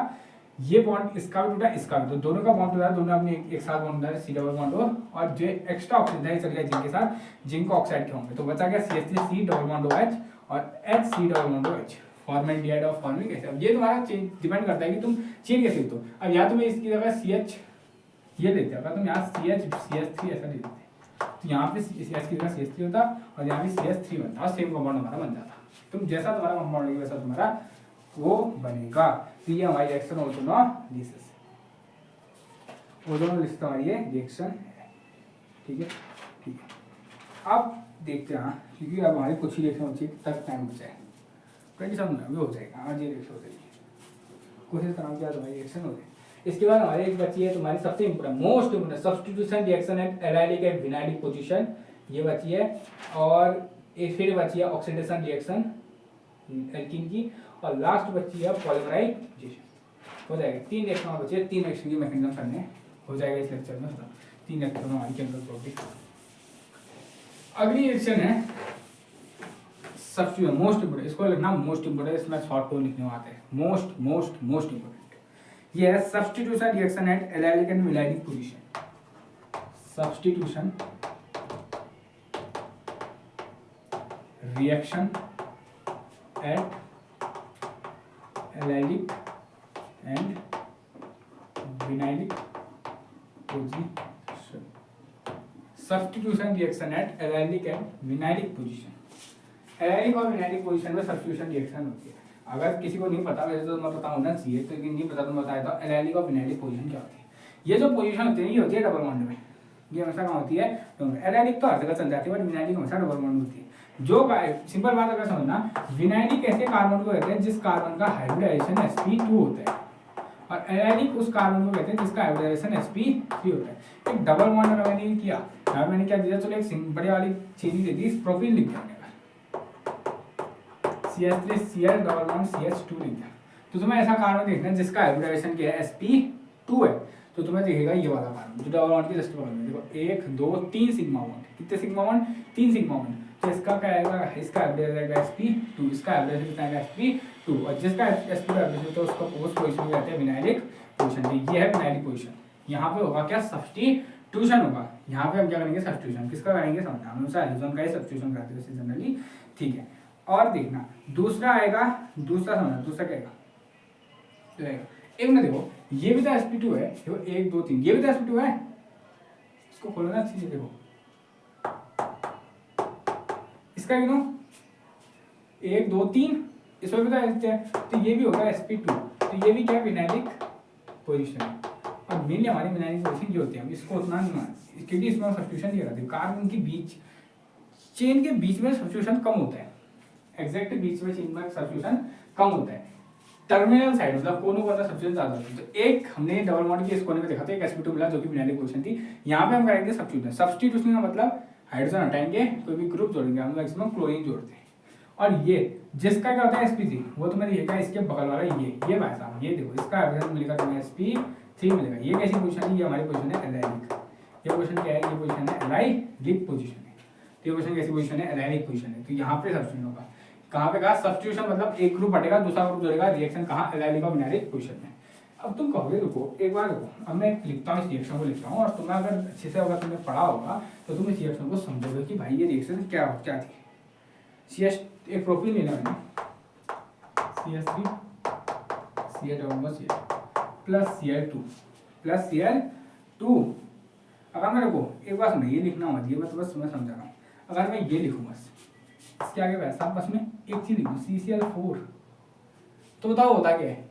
ये बॉन्ड इसका भी टूटा, इसका भी, तो दोनों का बॉन्ड टूटा, दोनों अपने एक साथ बॉन्ड बना C डबल बॉन्ड हो, और जो एक्स्ट्रा ऑक्सीजन है चल गया जिंक के साथ, जिंक को ऑक्साइड के होंगे, तो बचा गया CH3 C double bond OH और HC double bond OH। Formaldehyde of forming कैसे, अब ये तुम्हारा डिपेंड करता है कि तुम चेन कैसे लिखते हो। अब या तुम्हें इसकी जगह CH ये लेते हो, तुम यहाँ CH3 ऐसा ले लेते, तो यहाँ पे CH की जगह CH3 होता और यहाँ पे CH3 बनता, और सेम कंपाउंड हमारा बन जाता। तुम जैसा तुम्हारा कंपाउंड होगा वैसा तुम्हारा वो बनेगा। तो ये हमारी रिएक्शन ओजोनोलिसिस, ओजोनोलिसिस हमारी ये रिएक्शन है। ठीक है, ठीक है। अब देखते हैं, क्योंकि अब हमारी कुछ ही रिएक्शन होती है, तक टाइम बचा है, 27 मिनट में हो जाएगा, आज ये रिएक्शन हो जाएगी, कोशिश करना कि आज हमारी रिएक्शन हो जाए। इसके बाद हमारी एक बची है तुम्हारी सबसे important, most important, substitution reaction at allylic and vinylic position, ये बची है। और एक फिर बची है ऑक्सीडेशन रिएक्शन एल्कीन की, और लास्ट बची है पॉलीमराइजेशन। हो जाएगा 3 रिएक्शन और बची है, 3 रिएक्शन की मैकेनिज्म करने हो जाएगा इस लेक्चर में। 3 लेक्चर में हमारी केमिकल टॉपिक। अगली रिएक्शन है सब्स्टिट्यूशन, मोस्ट इंपोर्टेंट, इसको लिखना मोस्ट इंपोर्टेंट, इसमें शॉर्ट टर्म लिखने आते हैं, मोस्ट इंपोर्टेंट। ये है substitution reaction at allylic and vinylic position. Substitution reaction at allylic and vinylic position. Substitution reaction at allylic and vinylic position. Allylic और vinylic position में सब्स्टिट्यूशन रिएक्शन होती है। अगर किसी को नहीं पता, वैसे तो मैं पता होना चाहिए, तो नहीं पता तो मैं बता देता हूँ एलाइलिक और विनाइलिक पोजीशन क्या होती है। ये जो पोजीशन होती है ये होती है डबल बॉन्ड में, ये हमेशा कहाँ होती है, एलाइलिक तो हर जगह चल जाती है, बट विनाइलिक हमेशा डबल बॉन्ड होती है। जो सिंपल बात अगर समझना, विनाइलिक ऐसे कार्बन को कहते हैं जिस कार्बन का हाइब्रिडाइजेशन sp2 होता है, और एलाइलिक उस कार्बन को कहते हैं जिसका हाइब्रिडाइजेशन sp3 होता है। एक डबल बॉन्ड अगर मैंने किया, मैंने क्या दिया, चलो एक बड़े वाली चीनी दे दी, प्रोपीन लिख दिया, CH3Cl डबल बॉन्ड CH2 लिख दिया, तो तुम्हें ऐसा कार्बन देखना है जिसका हाइब्रिडाइजेशन क्या है, sp2 है, तो तुम्हें दिखेगा ये वाला कार्बन जो डबल बॉन्ड के जस्ट बगल में, देखो 1 2 3 सिग्मा बॉन्ड, कितने सिग्मा बॉन्ड, 3 सिग्मा बॉन्ड, तो इसका क्या आएगा, इसका हाइब्रिडाइजेशन आएगा sp2, इसका हाइब्रिडाइजेशन कितना आएगा sp3, 2 और जिसका sp2 एब्रेसिव तो उसका उस पोजीशन में रहता है विनाइलिक पोजीशन। ये है विनाइलिक पोजीशन। यहाँ पे होगा क्या, सब्स्टिट्यूशन होगा। यहाँ पे हम क्या करेंगे, सब्स्टिट्यूशन। किसका करेंगे, समझना, हम हमेशा एल्यूजन का ही सब्स्टिट्यूशन करते हैं वैसे जनरली, ठीक है। और देखना दूसरा आएगा, दूसरा समझना, दूसरा क्या आएगा, एक मिनट देखो, ये भी तो sp2 है, देखो 1 2 3, ये भी तो sp2 है, इसको खोलो ना अच्छी से, देखो इसका गिनो 1 2 3, इसमें भी तो ये भी होगा sp2, तो ये भी क्या, विनाइलिक पोजीशन है। और मेनली हमारी विनाइलिक पोजीशन ये होती है, इसको उतना नहीं, क्योंकि इसमें सब्स्टिट्यूशन नहीं करते, कार्बन के बीच, चेन के बीच में सब्स्टिट्यूशन कम होता है, एग्जैक्ट बीच में चेन में सब्स्टिट्यूशन कम होता है, टर्मिनल साइड मतलब कोनों का सब्स्टिट्यूशन ज्यादा होता है। तो एक हमने डबल बॉन्ड के इस कोने में देखा था, एक sp2 मिला जो कि विनाइलिक पोजीशन थी। यहाँ पे हम करेंगे सब्स्टिट्यूशन। सब्स्टिट्यूशन का मतलब हाइड्रोजन हटाएंगे, कोई भी ग्रुप जोड़ेंगे, हम मैक्सिमम क्लोरीन जोड़ते हैं। और ये जिसका क्या होता है sp3, वो तुम्हें दिखेगा इसके बगल वाला ये भाई साहब, ये देखो इसका एवरेज मिलेगा तुम्हें sp3 मिलेगा। ये कैसी पोजीशन है, ये हमारी पोजीशन है एलाइलिक। ये पोजीशन क्या है, ये पोजीशन है एलाइलिक पोजीशन है। तो ये पोजीशन कैसी पोजीशन है, एलाइलिक पोजीशन है। तो यहाँ पे सब्स्टिट्यूशन होगा, कहाँ पे कहा, सब्स्टिट्यूशन मतलब एक ग्रुप हटेगा दूसरा ग्रुप जोड़ेगा, रिएक्शन कहाँ, एलाइलिक और विनाइलिक पोजीशन में। अब तुम कहोगे रुको एक बार रुको, अब मैं लिखता हूँ, इस रिएक्शन को लिखता हूँ, और तुम्हें अगर अच्छे से अगर तुमने पढ़ा होगा तो तुम इस रिएक्शन को समझोगे कि भाई ये रिएक्शन क्या थी। CH एक प्रोपीन लेना है, CH3 CH plus Cl2 plus Cl2। अगर मेरे को एक बार सुनो, ये लिखना मत, ये बस मैं समझा रहा हूँ। अगर मैं ये लिखूँ बस इसके आगे वैसा, बस मैं एक चीज लिखूँ CCl4, तो बताओ होता क्या है,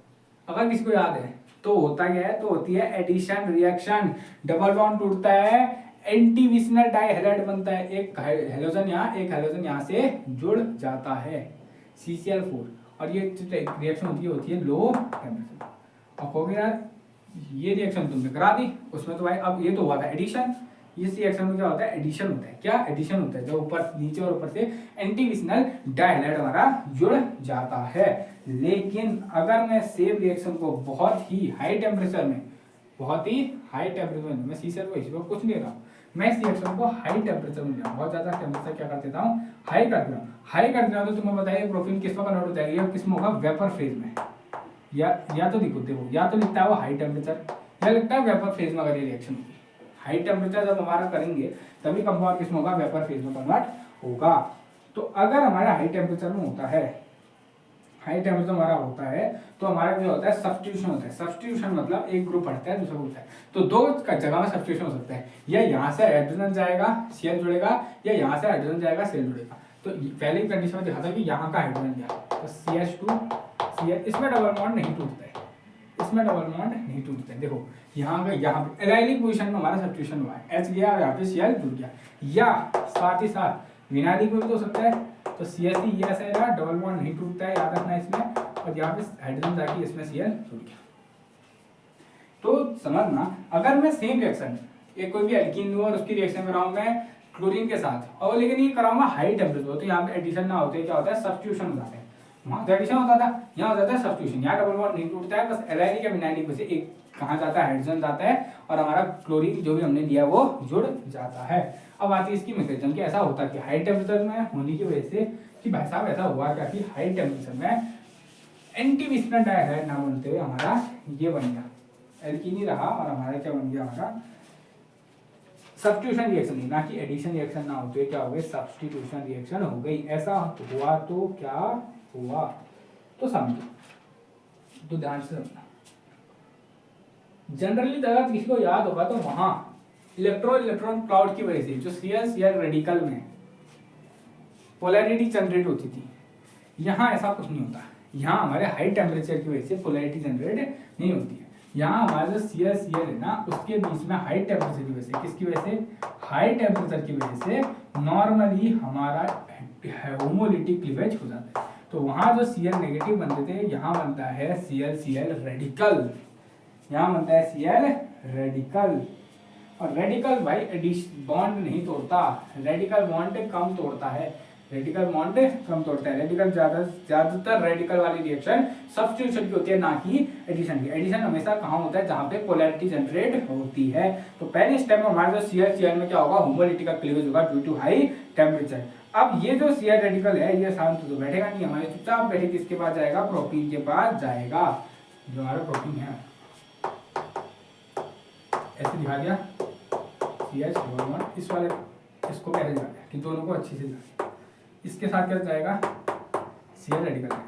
अगर किसी को याद है तो होता क्या है, तो होती है एडिशन रिएक्शन। डबल बॉन्ड टूटता है, एंटी विसिनल डाइहैलाइड बनता है, एक हैलोजन यहाँ एक हैलोजन यहाँ से जुड़ जाता है, CCl4। और ये रिएक्शन होती है लो टेम्परेचर। और कहोगे यार ये रिएक्शन तुमने करा दी, उसमें तो भाई अब ये तो हुआ था एडिशन, इस रिएक्शन में क्या होता है, एडिशन होता है। क्या एडिशन होता है, जब ऊपर नीचे और ऊपर से एंटी विसिनल डाइहैलाइड हमारा जुड़ जाता है। लेकिन अगर मैं सेम रिएक्शन को बहुत ही हाई टेम्परेचर में, बहुत ही हाई टेम्परेचर में, मैं CCl को इसी कुछ नहीं रहा हूँ, मैं इस रिएक्शन को हाई टेम्परेचर में लिया, बहुत ज्यादा टेम्परेचर क्या कर देता हूँ, हाई कर देता हूँ। हाई कर देता हूँ तो तुम्हें बताइए प्रोटीन किस में कन्वर्ट हो जाएगी, या किस में होगा, वेपर फेज में। या तो देखो या तो लिखता है वो हाई टेम्परेचर, या लिखता है वेपर फेज में। अगर ये रिएक्शन होगी हाई टेम्परेचर जब हमारा करेंगे तभी कंपाउंड किस में होगा, वेपर फेज में कन्वर्ट होगा। तो अगर हमारा हाई टेम्परेचर में होता है, हाई टेम्परेचर हमारा होता है, तो हमारा जो होता है सब्स्टिट्यूशन होता है। सब्स्टिट्यूशन मतलब एक ग्रुप हटता है दूसरा ग्रुप है, तो दो जगह में सब्स्टिट्यूशन हो सकता है, या यहाँ से हाइड्रोजन जाएगा Cl जुड़ेगा, या यहाँ से हाइड्रोजन जाएगा Cl जुड़ेगा। तो पहले कंडीशन में देखा था कि यहाँ का हाइड्रोजन गया तो CH2 Cl, इसमें डबल बॉन्ड नहीं टूटता है, इसमें डबल बॉन्ड नहीं टूटता है। देखो यहाँ का यहाँ पे एलाइलिक पोजीशन में हमारा सब्स्टिट्यूशन हुआ है, H गया और यहाँ पे Cl जुड़ गया, या साथ ही साथ विनाइलिक में भी तो हो सकता है, तो CH3 ये ऐसा है, डबल बॉन्ड नहीं टूटता है, याद रखना इसमें, और यहाँ पे हाइड्रोजन जाके इसमें Cl जुड़ गया। तो समझना, अगर मैं सेम रिएक्शन एक कोई भी एल्कीन लूं और उसकी रिएक्शन कराऊं मैं क्लोरीन के साथ, और लेकिन ये कराऊंगा हाई टेम्परेचर, तो यहाँ पे एडिशन ना होते क्या होता है, सब्स्टिट्यूशन हो जाता है। वहां तो एडिशन होता था, यहाँ हो जाता है सब्स्टिट्यूशन। यहाँ डबल बॉन्ड नहीं टूटता है, बस एलाइलिक या विनाइलिक में से एक कहाँ जाता है, हाइड्रोजन जाता है, और हमारा क्लोरीन जो भी हमने लिया वो जुड़ जाता है। अब आती है इसकी मैकेनिज्म कि ऐसा होता है कि हाई टेम्परेचर में होने की वजह से, कि भाई साहब ऐसा हुआ क्या कि हाई टेम्परेचर में एंटी विसिनल डाइहैलाइड ना बनते हुए हमारा ये बन गया एल्कीन ही रहा, और हमारा क्या बन गया, हमारा सब्स्टिट्यूशन रिएक्शन, ना कि एडिशन रिएक्शन ना होते क्या हो गए, सब्स्टिट्यूशन रिएक्शन हो गई। ऐसा हुआ तो क्या हुआ, तो समझो, तो ध्यान से समझना। जनरली अगर किसी को याद होगा तो वहां इलेक्ट्रॉन क्लाउड की वजह से जो Cl रेडिकल में पोलैरिटी जनरेट होती थी, यहाँ ऐसा कुछ नहीं होता। यहाँ हमारे हाई टेम्परेचर की वजह से पोलैरिटी जनरेट नहीं होती है। यहाँ हमारा जो Cl है ना, उसके बीच में हाई टेम्परेचर की वजह से, किसकी वजह से, हाई टेम्परेचर की वजह से नॉर्मली हमारा होमोलिटिक क्लीवेज हो जाता है। तो वहां जो Cl नेगेटिव बनते थे, यहाँ बनता है Cl रेडिकल, यहाँ बनता है Cl रेडिकल। और रेडिकल भाई बॉन्ड नहीं तोड़ता, रेडिकल बॉन्ड कम तोड़ता है, रेडिकल बॉन्ड कम तोड़ता है। रेडिकल ज्यादातर रेडिकल वाली रिएक्शन सब्स्टिट्यूशन की होती है, ना कि एडिशन की। एडिशन हमेशा कहाँ होता है, जहाँ पे पोलैरिटी जनरेट होती है। तो पहले स्टेप में हमारे जो Cl में क्या होगा, होमोलिटिक का क्लीवेज होगा ड्यू टू हाई टेम्परेचर। अब ये जो Cl रेडिकल है ये शांत तो बैठेगा नहीं, हमारे चुपचाप बैठे किसके पास जाएगा, प्रोपीन के पास जाएगा, जो हमारा प्रोपीन है। ऐसे दिखा दिया CH इस वाले, इसको कैसे दिखा दिया कि दोनों को अच्छी से दिखा। इसके साथ क्या जाएगा, Cl रेडिकल है।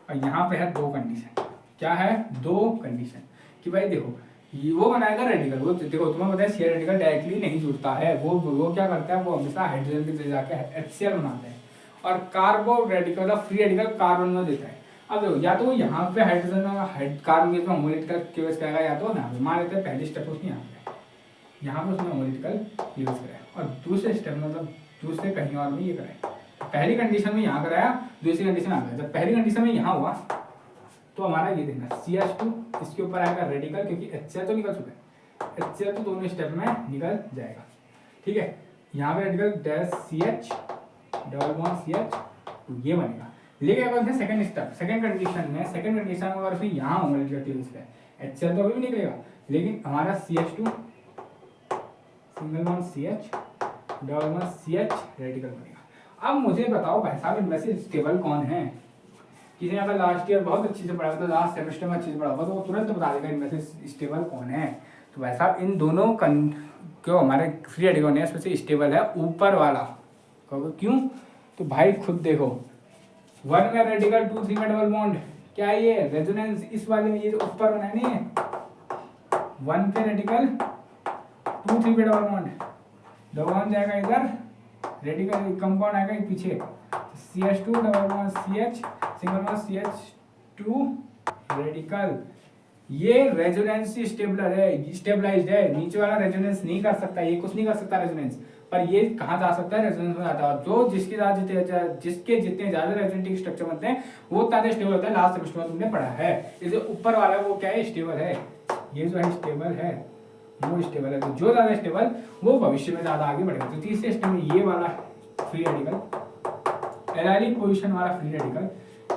और यहाँ पे है दो कंडीशन, क्या है, दो कंडीशन कि भाई देखो ये वो बनाएगा रेडिकल, वो देखो तुम्हें पता है Cl रेडिकल डायरेक्टली नहीं जुड़ता है, वो क्या करता है, वो हमेशा हाइड्रोजन के जगह जाके HCl बनाते हैं, और कार्बो रेडिकल का फ्री रेडिकल कार्बन में देता है। अब देखो या तो वो यहाँ पे हाइड्रोजन कार्बन के होमोलिटिकल केवल करेगा, या तो यहाँ पे मान लेते हैं पहली स्टेप उसने यहाँ पे उसने होमोलिटिकल केवल कराया, और दूसरे स्टेप मतलब दूसरे कहीं और में ये कराया। पहली कंडीशन में यहाँ कराया, दूसरी कंडीशन आ गया, जब पहली कंडीशन में यहाँ हुआ तो हमारा ये देखना CH2 इसके ऊपर आएगा रेडिकल, क्योंकि HCl तो निकल चुका है, HCl तो दोनों स्टेप में निकल जाएगा, ठीक है। यहाँ पे radical dash CH double bond CH तो ये बनेगा। लेकिन अगर सेकंड स्टेप सेकंड कंडीशन में अगर फिर यहाँ होमोलिटिकल है, HCl तो अभी भी निकलेगा, लेकिन हमारा CH2 single bond CH double bond CH radical बनेगा। अब मुझे बताओ भाई साहब इनमें से स्टेबल कौन है, किसी ने अगर लास्ट ईयर बहुत अच्छी से पढ़ा तो लास्ट सेमेस्टर में अच्छे से पढ़ा होगा तो वो तुरंत बता देगा इनमें से स्टेबल कौन है। तो भाई साहब इन दोनों क्यों हमारे फ्री रेडिकल है इसमें से स्टेबल है ऊपर वाला, क्यों, तो भाई खुद देखो 1 में रेडिकल 2 3 में डबल बॉन्ड, क्या है ये रेजोनेंस, इस वाले में ये जो ऊपर बना है नहीं है 1 पे रेडिकल 2 3 पे डबल बॉन्ड जाएगा इधर, रेडिकल कंपाउंड आएगा पीछे CH2 double bond CH single bond CH2 radical. ये रेजोनेंस स्टेबलर है, स्टेबलाइज्ड है, नीचे वाला रेजोनेंस नहीं कर सकता, ये कुछ नहीं कर सकता रेजोनेंस, पर ये कहाँ जा सकता है, रेजोनेंस में जाता है। जो जिसके जितने ज्यादा रेजोनेटिव स्ट्रक्चर बनते हैं वो उतना स्टेबल होता है, लास्ट सेमेस्टर में तुमने पढ़ा है। इसे ऊपर वाला वो क्या है, स्टेबल है, ये जो है स्टेबल है, वो स्टेबल है, तो जो ज्यादा स्टेबल वो भविष्य में ज्यादा आगे बढ़ेगा। तो तीसरे स्टेप में ये वाला फ्री रेडिकल एराइलिक पोजीशन वाला फ्री रेडिकल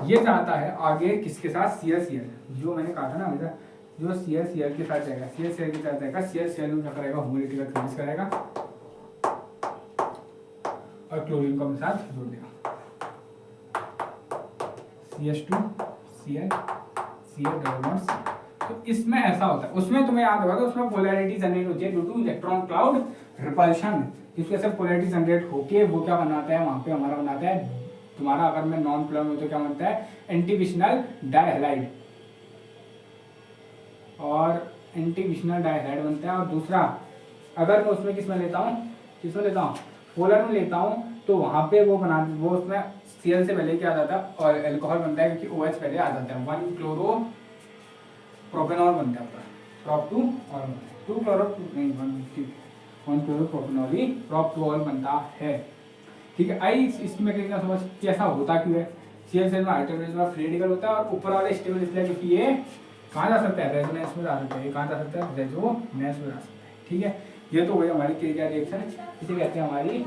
ये जाता है आगे किसके साथ, ClCl, जो मैंने कहा था ना हमेशा, जो ClCl के साथ जाएगा, ClCl के साथ जाएगा, ClCl क्या करेगा, होमोलिटिकल फिनिश करेगा और क्लोरीन को अपने साथ जोड़ देगा, CH2 Cl double bond C। तो इसमें ऐसा होता है, उसमें तुम्हें याद होगा तो उसमें पोलैरिटी जनरेट होती है due two electron cloud repulsion, जिसकी वजह से पोलैरिटी जनरेट होके वो क्या बनाता है, वहां पे हमारा बनाता है तुम्हारा, अगर मैं नॉन पोलर में तो क्या बनता है, एंटीविशनल डाइहैलाइड, और एंटीविशनल डाइहैलाइड बनता है। और दूसरा अगर मैं उसमें किसमें लेता हूँ, पोलर में लेता हूँ, तो वहां पे वो उसमें Cl से पहले क्या आ जाता है और एल्कोहल बनता है, क्योंकि OH पहले आ जाता है, 1 क्लोरो प्रोपेनॉल बनता है, प्रोप 2 और 2 क्लोरो नहीं 1 क्लोरो प्रोपेनॉल ही प्रोप 2 और बनता है, ठीक है। आई इसमें समझ कैसा होता क्यों है, ClCl में हाई टेम्परेचर में फ्री रेडिकल होता है, और ऊपर वाले स्टेबल इसलिए क्योंकि ये कहाँ जा सकता है, रेजोनेंस में जा सकता है, ये कहाँ जा सकता है, रेजोनेंस में जा सकता है, ठीक है। ये तो वही हमारी क्या रिएक्शन, इसे कहते हैं हमारी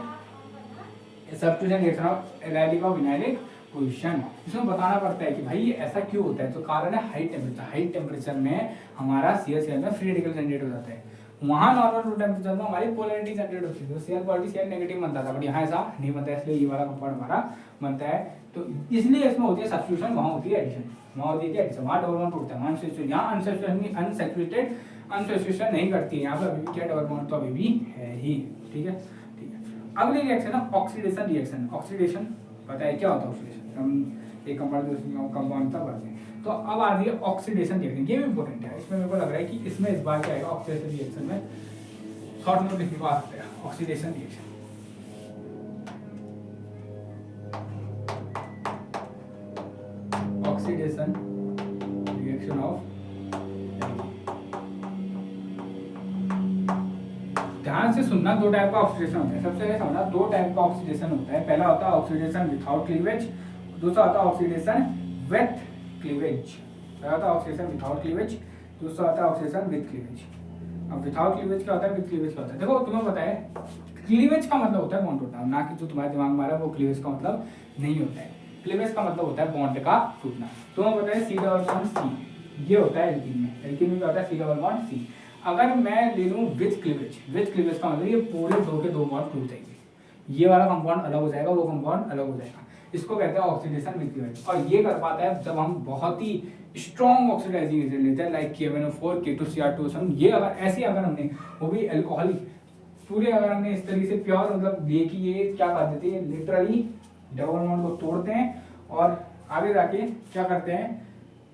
सब्स्टिट्यूशन रिएक्शन ऑफ एराइलिक और विनाइलिक पोजीशन। इसमें बताना पड़ता है कि भाई ये ऐसा क्यों होता है, तो कारण है हाई टेम्परेचर में हमारा ClCl में फ्री रेडिकल जनरेट हो जाता है, वहाँ नॉर्मल रूम टेम्परेचर में हमारी पोलैरिटी जनरेट होती है, तो Cl पॉजिटिव Cl नेगेटिव बनता था, बट यहाँ ऐसा नहीं बनता है, इसलिए ये वाला कंपाउंड हमारा बनता है। तो इसलिए इसमें होती है सब्स्टिट्यूशन, वहाँ होती है एडिशन, वहाँ होती है एडिशन, वहाँ डबल बॉन्ड टूटता है, यहाँ अनसैचुरेटेड नहीं करती है, यहाँ पे अभी भी क्या डबल बॉन्ड तो अभी भी है ही, ठीक है। अगली रिएक्शन है ऑक्सीडेशन रिएक्शन। ऑक्सीडेशन पता है क्या होता है, ऑक्सीडेशन हम एक कंपाउंड दूसरे कंपाउंड तक बढ़ते हैं। तो अब आ रही है ऑक्सीडेशन रिएक्शन, ये भी इंपॉर्टेंट है, इसमें मेरे को लग रहा है कि इसमें इस बार क्या आएगा, ऑक्सीडेशन रिएक्शन में शॉर्ट नोट लिखने को आ सकता है, oxidation reaction. Oxidation reaction of, ध्यान से सुनना, दो टाइप का ऑक्सीडेशन होता है, सबसे पहले समझना दो टाइप का ऑक्सीडेशन होता है, पहला होता है ऑक्सीडेशन विदाउट क्लीवेज, दूसरा होता है ऑक्सीडेशन विथ क्लीवेज। पहला होता है ऑक्सीडेशन विदाउट क्लीवेज, दूसरा होता है ऑक्सीडेशन विथ क्लीवेज। अब विदाउट क्लीवेज क्या होता है, विथ क्लीवेज क्या होता है, देखो तुम्हें पता है क्लीवेज का मतलब होता है बॉन्ड टूटना, ना कि जो तुम्हारे दिमाग में आ रहा है वो क्लीवेज का मतलब नहीं होता है। क्लीवेज का मतलब होता है बॉन्ड का टूटना। तुम्हें पता है C डबल बॉन्ड C ये होता है एल्कीन में, एल्कीन में क्या होता है C डबल बॉन्ड C। अगर मैं ले लूँ विथ क्लीवेज का मतलब ये पूरे दो के दो बॉन्ड टूट जाएंगे, ये वाला कंपाउंड अलग हो जाएगा, वो कंपाउंड अलग हो जाएगा। इसको कहते हैं ऑक्सीडेशन विथ क्लीवेज। और ये कर पाता है जब हम बहुत ही स्ट्रॉन्ग ऑक्सीडाइजिंग एजेंट लेते हैं लाइक KMnO4, K2Cr2। ये अगर ऐसे अगर हमने वो भी अल्कोहलिक पूरे अगर हमने इस तरीके से प्योर मतलब ये कि ये क्या कर देते हैं, लिटरली डबल बॉन्ड को तोड़ते हैं और आगे जाके क्या करते हैं,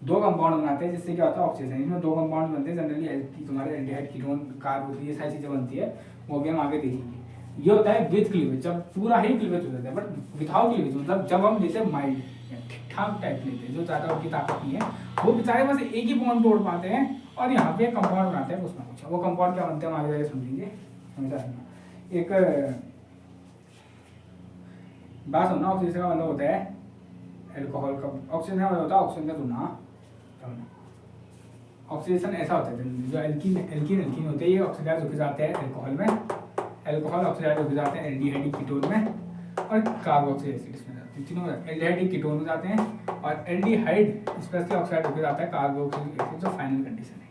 दो कंपाउंड बनाते हैं जिससे क्या होता है ऑक्सीजन। इसमें दो कंपाउंड बनते हैं जनरली, तुम्हारे एल्डिहाइड कीटोन कार्बोक्सिल ये सारी चीजें बनती है, वो भी हम आगे देखेंगे। ये होता है विद क्लीवेज, जब पूरा ही क्लीवेज हो जाता है। बट विदाउट क्लीवेज मतलब जब हम लेते हैं माइल्ड ठीक ठाक टाइप लेते हैं, जो ज्यादा उनकी ताकत नहीं है, वो बेचारे बस एक ही बॉन्ड तोड़ पाते हैं और यहाँ पे कंपाउंड बनाते हैं उसमें कुछ। वो कंपाउंड क्या बनते हैं हम आगे जाके समझेंगे, समझा रखना। एक बात सुनना, ऑक्सीजन का मतलब होता है एल्कोहल का, ऑक्सीजन का मतलब होता है ऑक्सीजन का धुआं। ऑक्सीडेशन ऐसा होता है जो एल्कीन एल्कीन होते हैं, ये ऑक्सीडाइज होकर जाते हैं एल्कोहल में, एल्कोहल ऑक्सीडाइज होकर जाते हैं एल्डिहाइड कीटोन में और कार्बोक्सिलिक एसिड में जाते हैं। तीनों एल्डिहाइड कीटोन में जाते हैं और एल्डिहाइड स्पेशली ऑक्साइड होकर जाता है कार्बोक्सिलिक एसिड, जो फाइनल कंडीशन है।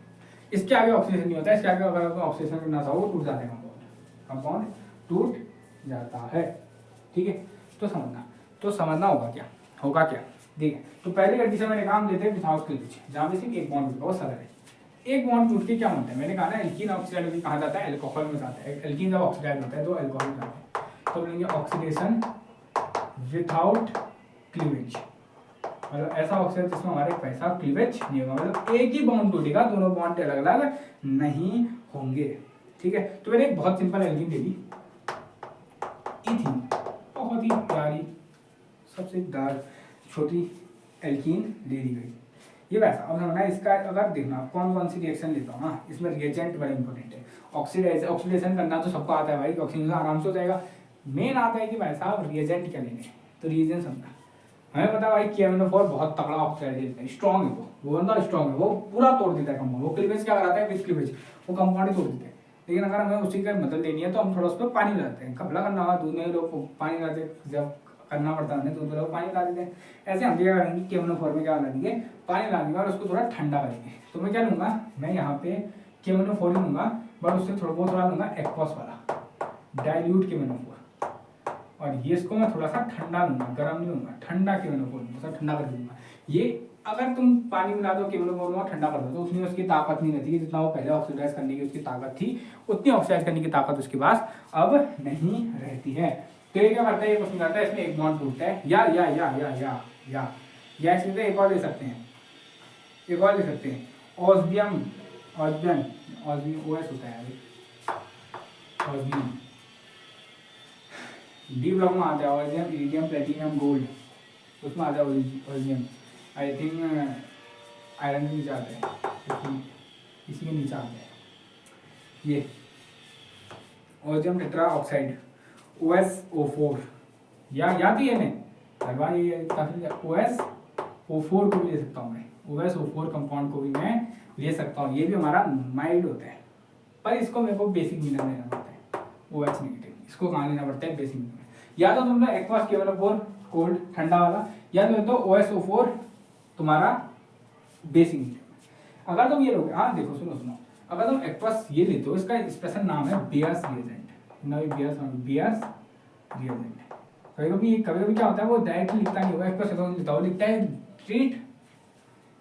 इसके आगे ऑक्सीडेशन नहीं होता है, इसके आगे अगर ऑक्सीडेशन करना चाहो टूट जाता है कंपाउंड टूट जाता है। ठीक है, तो समझना होगा क्या देखिए। तो पहली कंडीशन मैंने काम देते हैं विदाउट क्लीवेज, जहाँ पे सिर्फ एक बॉन्ड टूटा, बहुत सरल है। एक बॉन्ड टूट के क्या बनता है, मैंने कहा ना एल्कीन ऑक्सीडाइज कहा जाता है, एल्कोहल में जाता है। एल्कीन जब ऑक्सीडाइज होता है तो एल्कोहल में जाता है, तो बोलेंगे ऑक्सीडेशन विदाउट क्लीवेज। मतलब ऐसा ऑक्सीजन जिसमें हमारे पैसा क्लीवेज नहीं होगा, मतलब एक ही बॉन्ड टूटेगा, दोनों बॉन्ड अलग अलग नहीं होंगे। ठीक है, तो मैंने एक बहुत सिंपल एल्कीन दे दी, इथीन, बहुत ही प्यारी सबसे डार्क छोटी एल्कीन ले ली गई। ये वैसा अब समझना, इसका अगर देखना कौन कौन सी रिएक्शन लेता हूँ ना, इसमें रिएजेंट बड़ा इंपॉर्टेंट है। ऑक्सीडेशन करना तो सबको आता है भाई, ऑक्सीजन आराम से हो जाएगा। मेन आता है कि भाई साहब रिएजेंट क्या लेने, तो रिएजेंट समझना। हमें पता है भाई KMnO4 बहुत तगड़ा ऑक्सीडाइज है, स्ट्रॉन्ग है, वो बंदा स्ट्रॉन्ग है, वो पूरा तोड़ देता है कंपाउंड। वो क्लीवेज क्या कराता है, विद क्लीवेज वो कंपाउंड ही तोड़ देते हैं। लेकिन अगर हमें उसी का मतलब लेनी है तो हम थोड़ा उस पर पानी मिलाते हैं। कपड़ा करना होगा दूध में लोग पानी मिलाते, जब करना पड़ता है तो लोग पानी ला देते हैं। ऐसे हम क्या करेंगे, KMnO4 में क्या डालेंगे, पानी डालेंगे और उसको थोड़ा ठंडा करेंगे। तो मैं क्या लूँगा, मैं यहाँ पे KMnO4 ही लूँगा, बट उससे थोड़ा लूँगा एक्वस वाला डाइल्यूट KMnO4, और ये इसको मैं थोड़ा सा ठंडा लूँगा, गर्म नहीं लूँगा, ठंडा KMnO4 थोड़ा ठंडा कर दूँगा। ये अगर तुम पानी मिला दो KMnO4 में ठंडा कर दो तो उसमें उसकी ताकत नहीं रहती, जितना वो पहले ऑक्सीडाइज करने की उसकी ताकत थी, उतनी ऑक्सीडाइज करने की ताकत उसके पास अब नहीं रहती है। तो ये क्या करता है, ये क्वेश्चन करता है, इसमें एक बॉन्ड टूटता है, या इसमें एक और ले सकते हैं, ऑस्मियम OS होता है, ऑस्मियम डी ब्लॉक में आता है, ऑस्मियम इरिडियम प्लेटिनियम गोल्ड, उसमें आता है ऑस्मियम। आई थिंक आयरन के नीचे आता है, इसी के नीचे आता है ये ऑस्मियम टेट्रा ऑक्साइड OSO4, या तो ये नहीं लगवा, ये काफी OSO4 को भी ले सकता हूँ मैं, OSO4 कंपाउंड को भी मैं ले सकता हूँ। ये भी हमारा माइल्ड होता है, पर इसको मेरे को बेसिक मिनरल लेना पड़ता है, OH नेगेटिव, इसको कहाँ लेना पड़ता है, बेसिक मिनरल। या तो तुम लोग एक्वास KMnO4 कोल्ड ठंडा वाला, या तो OSO4 तुम्हारा बेसिक मिनरल। अगर तुम ये लोगे, हाँ देखो सुनो, अगर तुम एक्वास ये लेते हो, इसका स्पेशल नाम है बेयर्स रिएजेंट। Bears reagent. कभी कभी क्या होता है, वो डायरेक्टली लिखता नहीं होगा, लिखता है treat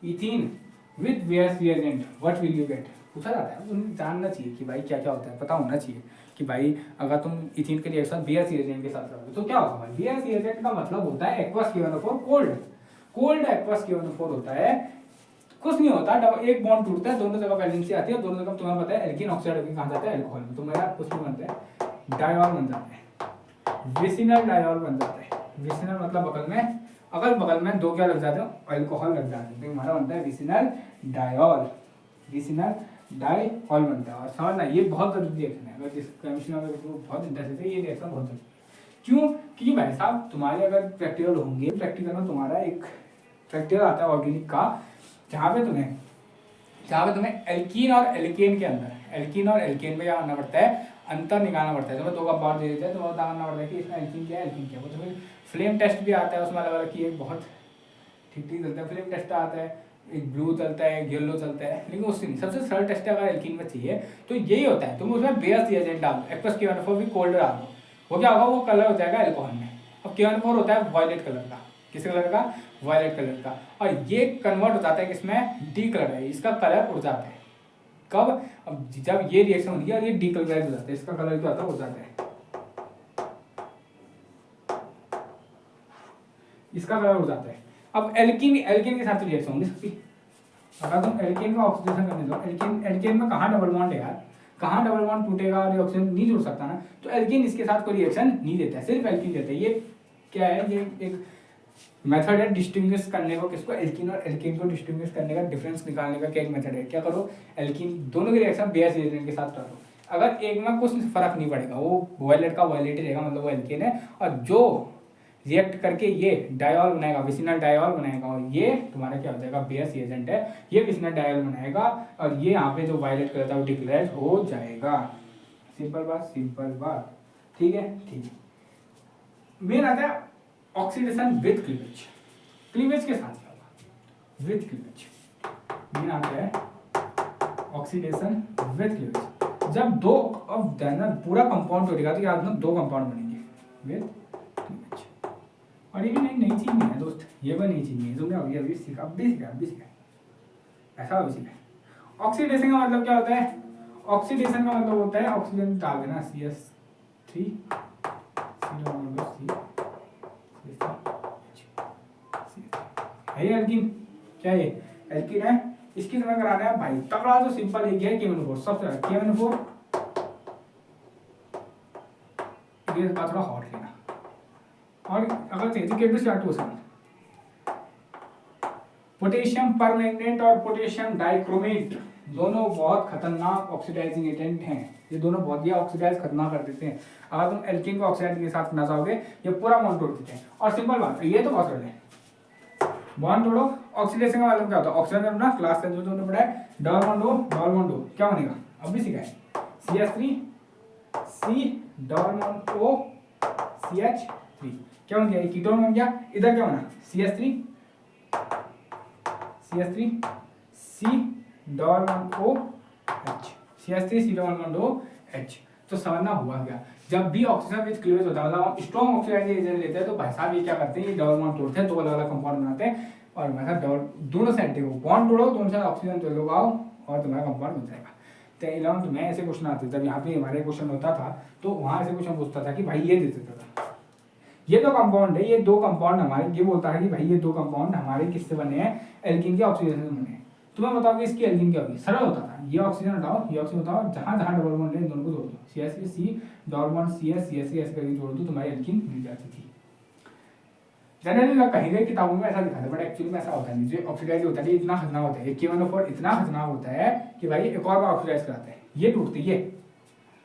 ethene with Baeyer's reagent, what will you get, पूछा जाता है। उन्हें जानना चाहिए कि भाई क्या क्या होता है, पता होना चाहिए कि भाई अगर तुम इथीन के रिएक्शन बियर्स रिएजेंट के साथ करोगे तो क्या होगा भाई। बियर्स रिएजेंट का मतलब होता है aqueous KMnO4 cold aqueous KMnO4 होता है, कुछ नहीं होता, एक बॉन्ड टूटता है, दोनों जगह वैलेंसी आती है, दोनों जगह तुम्हें पता है एल्कीन ऑक्साइड होकर कहाँ जाता है, एल्कोहल में, तो मेरा कुछ नहीं बनता है, डायॉल बन जाता है, विसिनल डायॉल बन जाता है। विसिनल मतलब बगल में, अगल बगल में दो क्या लग जाते हैं, अल्कोहल लग जाते हैं, तो हमारा बनता है विसिनल डायॉल बनता है। और समझना ये बहुत जरूरी रिएक्शन है, अगर जिस केमिस्ट्री में बहुत इंटरेस्ट है ये रिएक्शन बहुत जरूरी है। क्यों, क्योंकि भाई साहब तुम्हारे अगर प्रैक्टिकल होंगे, प्रैक्टिकल में तुम्हारा एक प्रैक्टिकल आता है ऑर्गेनिक का, जहाँ पे तुम्हें एल्कीन और एल्केन के अंदर, एल्कीन और एल्केन में क्या करना पड़ता है, अंतर निकालना पड़ता है। तो मैं दो का बार दे देते हैं, तो पता करना पड़ता है कि इसमें एल्कीन क्या है, एल्कीन क्या है। वो तो फिर फ्लेम टेस्ट भी आता है, उसमें अलग अलग की एक बहुत ठीक चलता है, फ्लेम टेस्ट आता है, एक ब्लू चलता है, एक येलो चलता है, लेकिन उससे नहीं, सबसे सरल टेस्ट अगर एल्कीन में चाहिए तो यही होता है, तुम उसमें बेयर्स रिएजेंट डालो, एक्वस KMnO4 भी कोल्ड डालो, वो क्या होगा, वो कलर हो जाएगा एल्कोहल में। अब KN4 होता है वायलेट कलर का, किस कलर का, वायलेट कलर का, और ये कन्वर्ट हो जाता है किसमें, डी कलर है, इसका कलर उड़ जाता है। कब, अब जब ये रिएक्शन होती है और ये डीकलराइज हो जाता है, इसका कलर क्या होता है, उड़ जाता है, इसका कलर उड़ जाता है। अब एल्कीन, एल्कीन के साथ रिएक्शन होगी सबकी। अगर तुम एल्केन का ऑक्सीडेशन करने दो, एल्केन, एल्केन में कहाँ डबल बॉन्ड है यार, कहाँ डबल बॉन्ड टूटेगा और ये ऑक्सीजन नहीं जुड़ सकता ना, तो एल्केन इसके साथ कोई रिएक्शन नहीं देता है, सिर्फ एल्कीन देता है। ये क्या है, ये एक मेथड है डिस्टिंग्विश करने को, किसको, एल्कीन और एल्केन को डिस्टिंग्विश करने का, डिफरेंस निकालने का क्या एक मेथड है। क्या करो, एल्कीन दोनों की रिएक्शन बेस एजेंट के साथ करो, अगर एक में कुछ फर्क नहीं पड़ेगा, वो वायलेट का वायलेट ही रहेगा, मतलब वो एल्केन है, और जो रिएक्ट करके ये डायोल बनाएगा, विसिनल डायोल बनाएगा, और ये तुम्हारा क्या हो जाएगा, बेस एजेंट है, ये विसिनल डायोल बनाएगा, और ये यहाँ पे जो वायलेट कलर था वो डिक्लेयर हो जाएगा। सिंपल बात, सिंपल बात, ठीक है, ठीक है। मेन आता है ऑक्सीडेशन विद क्लीवेज, क्लीवेज के साथ क्या होगा, विद क्लीवेज। मेन आता है ऑक्सीडेशन विद क्लीवेज, जब दो अब पूरा कंपाउंड टूटेगा तो याद ना दो कंपाउंड बनेंगे विद क्लीवेज। और ये भी नई चीज नहीं है दोस्त, ये भी नई चीज नहीं है, तुमने अभी सीखा, अभी सीखा, ऐसा अभी सीखा। ऑक्सीडेशन का मतलब क्या होता है, ऑक्सीडेशन का मतलब होता है ऑक्सीजन डाल देना, CH3 है ये एल्कीन, क्या ये एल्कीन है, इसकी तरह कराना है भाई तगड़ा, तो सिंपल एक है KN4, सबसे KN4 ये थोड़ा हॉट लेना, और अगर चाहिए स्टार्ट हो सकता, पोटेशियम परमैंगनेट और पोटेशियम डाइक्रोमेट दोनों बहुत खतरनाक ऑक्सीडाइजिंग एजेंट हैं, ये दोनों बहुत ही ऑक्सीडाइज खतरनाक कर देते हैं। अगर तुम एल्कीन को ऑक्साइड के साथ करना चाहोगे ये पूरा बॉन्ड तोड़ देते हैं। और सिंपल बात, ये तो बहुत सरल है, बॉन्ड तोड़ो, ऑक्सीडेशन का मतलब क्या होता है, ऑक्सीजन अपना क्लास जो तुमने पढ़ा है, डबल बॉन्ड O क्या बनेगा, अब भी सीखा है, CH3 double bond O CH3 क्या बन गया, कीटोन बन गया। इधर क्या बना, CH3 C double bond OH, CH3 C double bond OH। तो समझना हुआ क्या, जब भी ऑक्सीजन विद क्लीवेज होता है, मतलब स्ट्रॉन्ग ऑक्सीडाइजिंग एजेंट लेते हैं, तो भाई साहब ये क्या करते हैं, ये डबल बॉन्ड तोड़ते हैं, दो अलग अलग कंपाउंड बनाते हैं, और मैं डबल दोनों साइड देखो बॉन्ड तोड़ो, दोनों साइड ऑक्सीजन तो लगाओ और तुम्हारा कंपाउंड बन जाएगा। तो 11th में ऐसे क्वेश्चन आते थे, जब यहाँ पे हमारे क्वेश्चन होता था तो वहाँ ऐसे क्वेश्चन पूछता था कि भाई ये दे देता था, ये दो कंपाउंड है, ये दो कंपाउंड हमारे, ये बोलता है कि भाई ये दो कंपाउंड हमारे किससे बने हैं, एल्कीन के ऑक्सीडेशन से बने हैं। तुम्हें बताओ कि इसकी एल्कीन क्या होगी, सरल होता था, ये ऑक्सीजन हटाओ, ये ऑक्सीजन हटाओ, जहाँ जहाँ डबल बॉन्ड है दोनों को जोड़ दो, CH3 डबल बॉन्ड CS ऐसे करके जोड़ दो, तुम्हारी एल्कीन मिल जाती थी। जनरली कहीं गई किताबों में ऐसा दिखाते, बट एक्चुअली में ऐसा होता नहीं, जो ऑक्सीडाइज होता है इतना खतरनाक होता है, KN4 इतना खतरनाक होता है कि भाई एक और बार ऑक्सीडाइज कराते हैं, ये टूटते, ये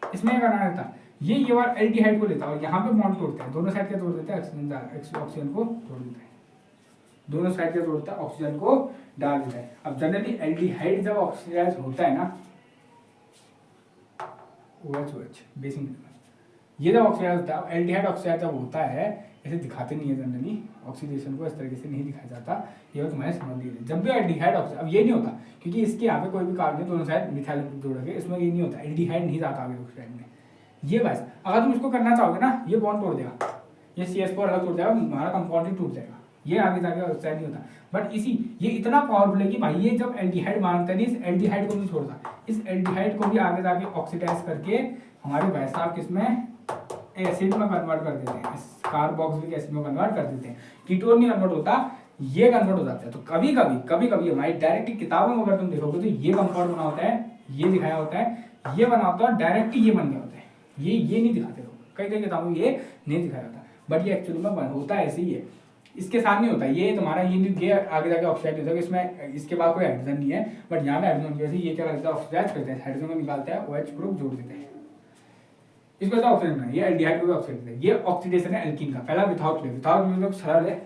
इसमें करना रहता, ये बार एल्डिहाइड को लेता है और यहाँ पे बॉन्ड तोड़ते हैं, दोनों साइड के तोड़ देते हैं, ऑक्सीजन को तोड़ देता है, दोनों साइड के तोड़ता है, ऑक्सीजन को डाल देता है। अब जनरली एल्डिहाइड जब ऑक्सीडाइज होता है ना, OH बेसिक, ये जब ऑक्सीडाइज होता है, एल्डिहाइड ऑक्साइड जब होता है, ऐसे दिखाते नहीं है जनरली, ऑक्सीडेशन को इस तरीके से नहीं दिखाया जाता, ये तुम्हारे समझ लीजिए। जब भी एल्डिहाइड ऑक्साइड, अब ये नहीं होता क्योंकि इसके यहाँ पे कोई भी कार्बन दोनों साइड मिथाइल जोड़ोगे, इसमें ये नहीं होता, एल्डिहाइड नहीं जाता आगे ऑक्साइड में। ये बस अगर तुम इसको करना चाहोगे ना, ये बॉन्ड तोड़ देगा, ये CH4 अलग तोड़ जाएगा, हमारा कंपाउंड ही टूट जाएगा, ये आगे जाके ऑक्साइड नहीं होता। बट ये इतना पावरफुल है कि भाई ये जब एल्डिहाइड मानता नहीं, इस एल्डिहाइड को नहीं छोड़ता, इस एल्डिहाइड को भी आगे जाके ऑक्सीडाइज करके हमारे भाई साहब किसमें, एसिड में कन्वर्ट कर देते हैं, कार्बोक्सिलिक एसिड में कन्वर्ट कर देते हैं। कीटोन नहीं कन्वर्ट होता, ये कन्वर्ट हो जाता है। तो कभी कभी हमारी डायरेक्ट किताबों में अगर तुम देखोगे तो ये कंपाउंड बना होता है, ये दिखाया होता है, ये बना होता है, डायरेक्ट ये बन गया होता है, ये नहीं दिखाते लोग, कई किताबों में ये नहीं दिखाया होता, बट ये एक्चुअली में होता है ऐसे ही है, इसके साथ नहीं होता, ये तुम्हारा ये आगे जाके ऑक्सीडाइज होता है, इसमें इसके बाद कोई हाइड्रोजन नहीं है, बट यहाँ पे हाइड्रोजन की वजह से ये क्या करता है, ऑक्सीडाइज करते हैं, हाइड्रोजन को निकालता है, OH ग्रुप जोड़ देते हैं, इसको तो ऑक्सीजन है, ये एल्डिहाइड को भी ऑक्सीजन है। ये ऑक्सीडेशन है एल्कीन का, पहला विथआउट सरल है,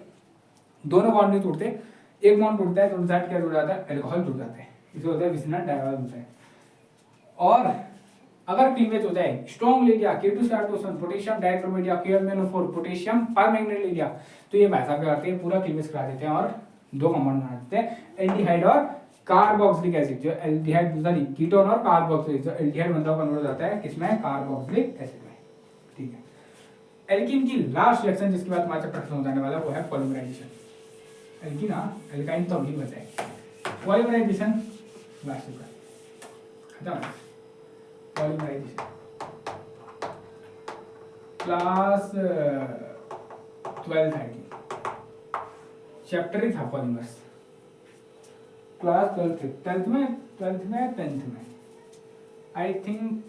दोनों बॉन्ड नहीं टूटते, एक बॉन्ड टूटता है तो साइड क्या जुड़ जाता है, एल्कोहल जुड़ जाता है, इसे होता है विसिनल डायोल होता है। और अगर क्लीवेज हो जाए, स्ट्रॉन्ग ले लिया, K2 पोटेशियम डाइक्रोमेट या KMnO4 पोटेशियम परमैंगनेट ले लिया, तो ये भाई साहब क्या करते हैं, पूरा क्लीवेज करा देते हैं और दो कंपाउंड बना देते हैं, एल्डिहाइड और कार्बोक्सिलिक एसिड। जो एल्डिहाइड सॉरी कीटोन और कार्बोक्सिलिक, जो एल्डिहाइड बनता है कन्वर्ट हो जाता है किसमें, कार्बोक्सिलिक एसिड में, ठीक है। एल्कीन की लास्ट रिएक्शन जिसके बाद तुम्हारा चैप्टर खत्म हो जाने वाला वो है पॉलीमराइजेशन। एल्कीन, हाँ एल्काइन तो अभी बचा है, पॉलीमराइजेशन लास्ट चैप्टर खत्म। पॉलीमराइजेशन क्लास 12 है कि चैप्टर ही था पॉलीमर्स, क्लास 12th में 10th में आई थिंक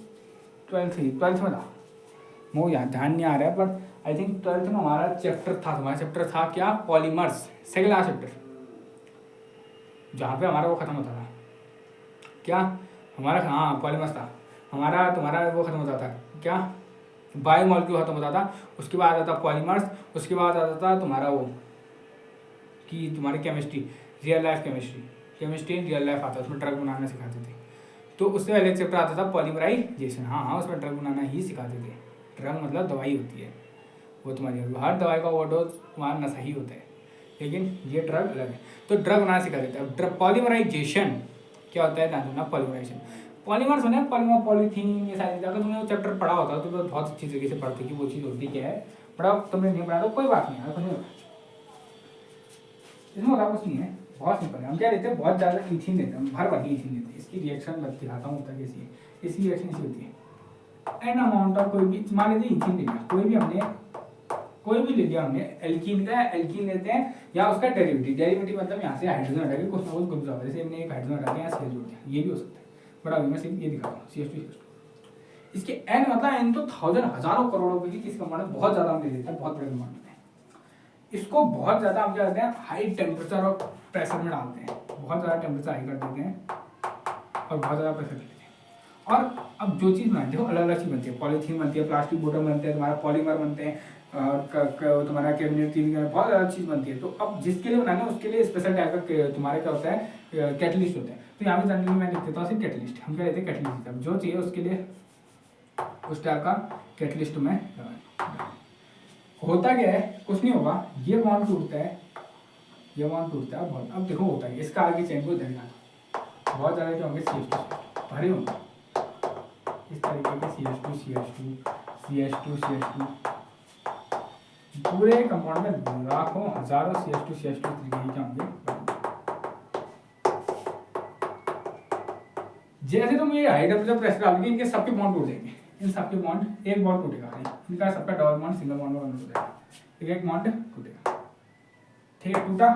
12th में था, मुझे याद ध्यान नहीं आ रहा है, पर आई थिंक 12th में हमारा चैप्टर था, तुम्हारा चैप्टर था क्या, पॉलीमर्स, सेकंड लास्ट चैप्टर, जहाँ पे हमारा वो खत्म होता था क्या, हमारा हाँ पॉलीमर्स था हमारा, तुम्हारा वो खत्म होता था क्या, बायोमॉलिक्यूल खत्म होता था, उसके बाद आता था पॉलीमर्स, उसके बाद आता था तुम्हारा वो कि तुम्हारी chemistry, real life chemistry real life आता, उसमें ड्रग बनाना सिखाते थे। तो उससे पहले एक चैप्टर आता था पॉलीमराइजेशन, हाँ उसमें ड्रग बनाना ही सिखाते थे। ड्रग मतलब दवाई होती है, वो तुम्हारी हर दवाई का ओवरडोज तुम्हारा नशा ही होता है, लेकिन ये ड्रग अलग है, तो ड्रग बनाना सिखा देते हैं। अब पॉलीमराइजेशन क्या होता है, ध्यान देना, पॉलीमराइजेशन पॉलीमर्स होने पॉलीमर पॉलीथीन ये सारी चीज़, अगर तुमने वो चैप्टर पढ़ा होता तो बहुत अच्छी तरीके से पढ़ते कि वो चीज़ होती क्या है, पढ़ा तुमने नहीं पढ़ा तो कोई बात नहीं है, कुछ नहीं होता इसमें, होता कुछ नहीं है, बहुत सिंपल है। हम क्या लेते हैं, बहुत ज़्यादा इथीन लेते हैं, भर भर इथीन लेते हैं, इसकी रिएक्शन मैं दिखाता हूँ होता कैसी है, इसकी रिएक्शन ऐसी होती है, एन अमाउंट ऑफ कोई भी मान लेते इथीन ले लिया, कोई भी ले लिया हमने, एल्कीन का एल्कीन लेते हैं या उसका डेरिवेटिव मतलब यहाँ से हाइड्रोजन हटा के कुछ ना कुछ ग्रुप होगा, जैसे हमने एक हाइड्रोजन हटा के यहाँ CH जोड़ दिया, ये भी हो सकता है, बट अभी मैं सिर्फ ये दिखाता हूँ CH2। इसके एन मतलब एन तो थाउजेंड हजारों करोड़ों की किस कंपाउंड में बहुत ज्यादा हम ले लेते हैं, बहुत बड़े कंपाउंड में, इसको बहुत ज्यादा हम क्या करते हैं, हाई टेम्परेचर और प्रेशर में डालते हैं, बहुत ज्यादा टेम्परेचर हाई कर देते हैं और बहुत ज्यादा प्रेशर देते हैं। और अब जो चीज़ बनाते हो अलग अलग चीज़ बनती है, पॉलीथीन बनती है, प्लास्टिक बोतल बनते हैं, तुम्हारा पॉलीमर बनते हैं, तुम्हारा कैबिनेट तीन बहुत अलग चीज़ बनती है। तो अब जिसके लिए बनाना है उसके लिए स्पेशल टाइप का तुम्हारा क्या होता है, कैटलिस्ट होता है। तो यहाँ पे जनरली मैं लिख देता हूँ सिर्फ कैटलिस्ट, हम क्या लेते हैं कैटलिस्ट, अब जो चाहिए उसके लिए उस टाइप का कैटलिस्ट में होता क्या है, कुछ नहीं होगा, ये बॉन्ड टूटता है, ये बॉन्ड टूटता है बहुत। अब देखो होता है इसका आगे चेन को देखना, बहुत ज़्यादा क्या होंगे CH2 भरे होंगे इस तरीके के, CH2 पूरे कंपाउंड में लाखों हजारों CH2 तरीके के क्या होंगे। जैसे तुम ये हाई टेम्परेचर प्रेशर डालोगे इनके सबके बॉन्ड टूट जाएंगे, इन सबके बॉन्ड, एक बॉन्ड टूटेगा, इनका सबका डबल बॉन्ड सिंगल बॉन्ड में कन्वर्ट हो जाएगा, एक बॉन्ड टूटेगा, ठीक है, टूटा।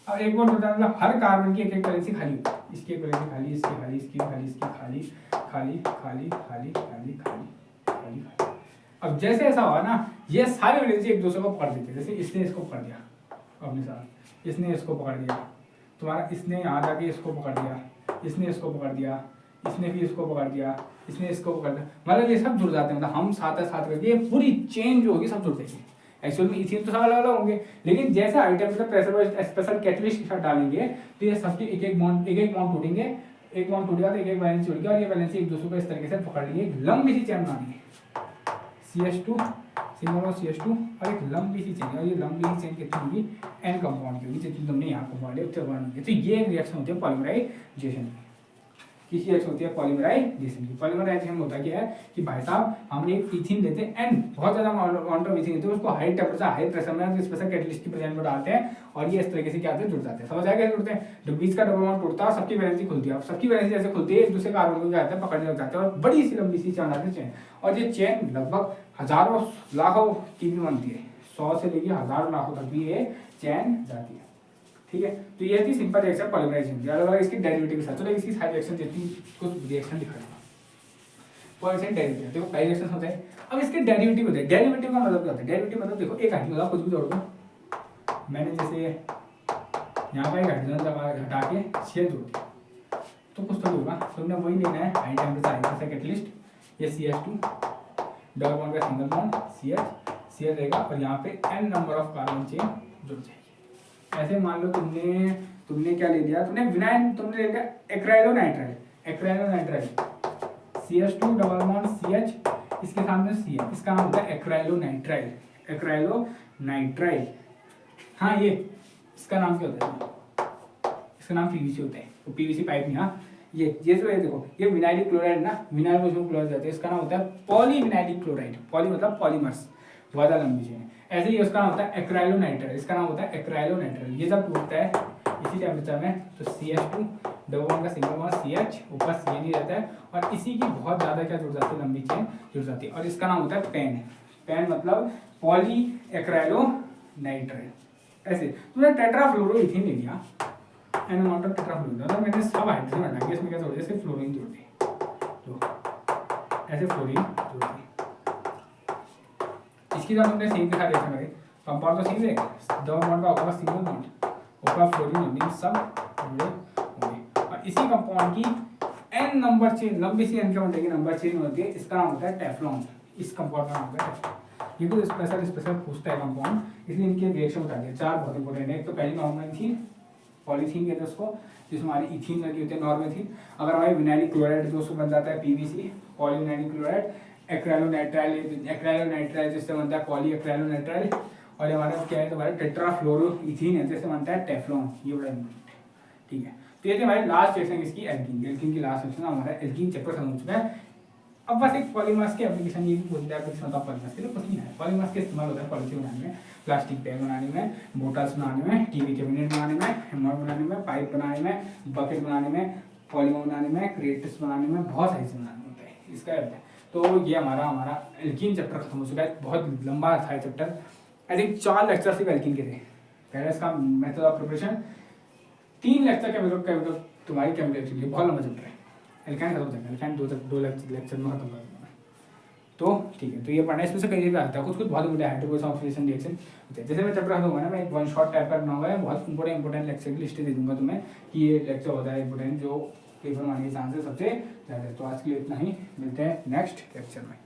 अब एक बॉन्ड टूटा मतलब हर कार्बन की एक वैलेंसी खाली होगी, इसकी एक वैलेंसी खाली, इसकी खाली, इसकी खाली, इसकी खाली खाली खाली खाली खाली खाली खाली। अब जैसे ऐसा हुआ ना, ये सारे वैलेंसी एक दूसरे को पकड़ देते, जैसे इसने इसको पकड़ दिया अपने साथ, इसने इसको पकड़ दिया, तुम्हारा इसने यहाँ जाके इसको पकड़ दिया, इसने इसको पकड़ दिया, इसने भी इसको पकड़ दिया, इसने इसको पकड़ दिया, मतलब ये सब जुड़ जाते हैं, मतलब हम साथ करके ये पूरी चेन जो होगी सब जुड़ जाएगी। एक्चुअली में इथीन तो सब अलग अलग होंगे, लेकिन जैसे हाई टेम्परेचर प्रेशर पर स्पेशल कैटलिस्ट के साथ डालेंगे तो ये सबके एक एक बॉन्ड टूटेंगे, एक बॉन्ड टूटेगा तो एक एक वैलेंसी उड़ गया, और ये वैलेंसी एक दूसरे को इस तरीके से पकड़ लिए, एक लंबी सी चेन बनानी है, CH2 सिंगल और CH2 और एक लंबी सी चेन, और ये लंबी सी चेन कितनी होगी, N कंपाउंड की होगी, जितनी तुमने यहाँ कंपाउंड लिया उतने कंपाउंड होगी। तो ये एक रिएक्शन होती है पॉलीमराइजेशन की, किसी रिएक्शन होती है पॉलीमराइजेशन की। पॉलीमराइजेशन होता क्या है कि भाई साहब हम एक इथीन लेते हैं, एंड बहुत ज्यादा अमाउंट ऑफ इथीन लेते हैं, उसको हाई टेम्परेचर हाई प्रेशर में स्पेशल कैटलिस्ट की प्रेजेंस में डालते हैं, और ये इस तरीके से क्या होते हैं, जुड़ जाते हैं। समझ आया कैसे जुड़ते हैं, जब बीच का डबल बॉन्ड टूटता है सबकी वैलेंसी खुलती है, अब सबकी वैलेंसी जैसे खुलती है एक दूसरे कार्बन को क्या होता है, पकड़ने लग जाते हैं, और बड़ी सी लंबी सी चेन आती है चेन, और ये चेन लगभग हजारों लाखों की भी बनती है, 100 से लेकर हजारों लाखों तक भी ये चेन जाती है, ठीक है। तो ये थी सिंपल रिएक्शन पॉलीमराइजेशन की, अलग अलग इसकी डेरिवेटिव के साथ। चलो इसकी सारी रिएक्शन जितनी कुछ रिएक्शन दिखा दूंगा, पॉलीमराइजेशन डेरिवेटिव देखो, पहले रिएक्शन होते हैं, अब इसके डेरिवेटिव होते हैं। डेरिवेटिव का मतलब क्या होता है, डेरिवेटिव मतलब देखो एक हाइड्रोजन कुछ भी जोड़ दो, मैंने जैसे यहाँ पर एक हाइड्रोजन हटा के CH जोड़ दिया तो कुछ तो होगा, तुमने वही लेना है high temperature high pressure catalyst, ये CH2 डबल बॉन्ड का सिंगल बॉन्ड CH रहेगा, और यहाँ पे n number of carbon chain जुड़ जाएगी। ऐसे मान लो तुमने क्या ले लिया, तुमने ले लिया acrylonitrile CH2 double bond CH, इसके सामने CH, इसका नाम होता है एक्राइलोनाइट्राइल। हाँ ये इसका नाम क्या होता है, इसका नाम PVC होता है, तो PVC पाइप में, हाँ ये जो है देखो, ये विनाइलिक क्लोराइड ना, विनाइल में क्लोराइड जाते हैं, इसका नाम होता है पॉलीविनाइलिक क्लोराइड। पॉली मतलब पॉलीमर्स, बहुत ज़्यादा लंबी चेन है। ऐसे ही उसका नाम होता है एक्राइलोनाइट्राइल, इसका नाम होता है एक्राइलोनाइट्राइल। ये जब टूटता है इसी टेम्परेचर में तो CH2 डबल बॉन्ड का सिंगल बॉन्ड CH ऊपर CN रहता है और इसी की बहुत ज़्यादा क्या जुड़ जाती है, लंबी चेन जुड़ जाती है और इसका नाम होता है पेन। पेन मतलब पॉली एक्राइलोनाइट्राइल। ऐसे तुमने टेट्राफ्लोरोइथेन ले लिया, एन अमाउंट ऑफ टेट्राफ्लोरोइथेन, मतलब मैंने सब हाइड्रोजन हटा के इसमें क्या जोड़ दिया, सिर्फ फ्लोरीन जोड़ दी, तो ऐसे फ्लोरीन जोड़ दी। इसकी जब हमने सेम दिखा रिएक्शन करें, कंपाउंड तो सेम रहेगा, डबल बॉन्ड का होगा सिंगल बॉन्ड, ऊपर फ्लोरीन जोड़नी, सब जुड़े होंगे और इसी कंपाउंड की n नंबर चेन, लंबी सी n के बनने की नंबर चेन होती है, इसका नाम होता है टेफ्लॉन। इस कंपाउंड का नाम होता है टेफ्लॉन। ये तो स्पेशल पूछता है कंपाउंड, इसलिए इनके रिएक्शन बता दिए। चार बहुत इंपॉर्टेंट है। एक तो पहली नॉर्मल थी, पॉलीथीन कहते हैं उसको, जिसमें हमारी इथीन लगी होती है, नॉर्मेथीन। अगर हमारी विनाइलिक क्लोराइड जो उसको बन जाता है PVC, पॉलीविनाइलिक क्लोराइड। एक्राइलोनाइट्राइल जिससे बनता है पॉली एक्राइलोनाइट्राइल। और हमारा क्या है, तो हमारा टेट्राफ्लोरोइथीन है जिससे बनता है टेफ्लॉन। ये बड़ा इंपॉर्टेंट है, ठीक है। तो ये थी हमारी लास्ट सेक्शन इसकी एल्कीन। एल्कीन की लास्ट सेक्शन हमारा एल्कीन चैप्टर खत्म हो चुका है। अब बस एक पॉलीमर्स की एप्लीकेशन ये भी बोलते हैं, एप्लीकेशन होता है पॉलीमर्स के लिए, कुछ नहीं है। पॉलीमर्स का इस्तेमाल होता है पॉलिथीन बनाने में, प्लास्टिक बैग बनाने में, बोटल्स बनाने में, टीवी कैबिनेट बनाने में, हैमर बनाने में, पाइप बनाने में, बकेट बनाने में, पॉलीमर बनाने में, क्रेटस बनाने में, बहुत सारी चीज़ें बनाने होता है। इसका अर्थ है तो ये हमारा एल्कीन चैप्टर खत्म हो चुका है। बहुत लंबा था चैप्टर, आई थिंक 4 लेक्चर सिर्फ एल्कीन के थे। पहले इसका मेथड ऑफ प्रिपरेशन, 3 लेक्चर के तुम्हारी केमिस्ट्री के लिए बहुत लंबा चैप्टर है। एल्काइन खत्म हो जाएगा, एल्काइन 2 लेक्चर में खत्म कर दूंगा। तो ठीक है, तो ये पढ़ना इसमें से कई जगह आता है, कुछ बहुत बड़े हाइड्रोजन ऑक्सीडेशन रिएक्शन होते हैं। जैसे मैं चैप्टर खत्म होगा ना, मैं एक 1 शॉट टाइप का बनाऊंगा, बहुत इंपॉर्टेंट लेक्चर की लिस्ट दे दूंगा तुम्हें कि ये लेक्चर होता है इंपॉर्टेंट, जो पेपर मारने के चांसेस सबसे ज़्यादा है। तो आज के लिए इतना ही, मिलते हैं नेक्स्ट लेक्चर में।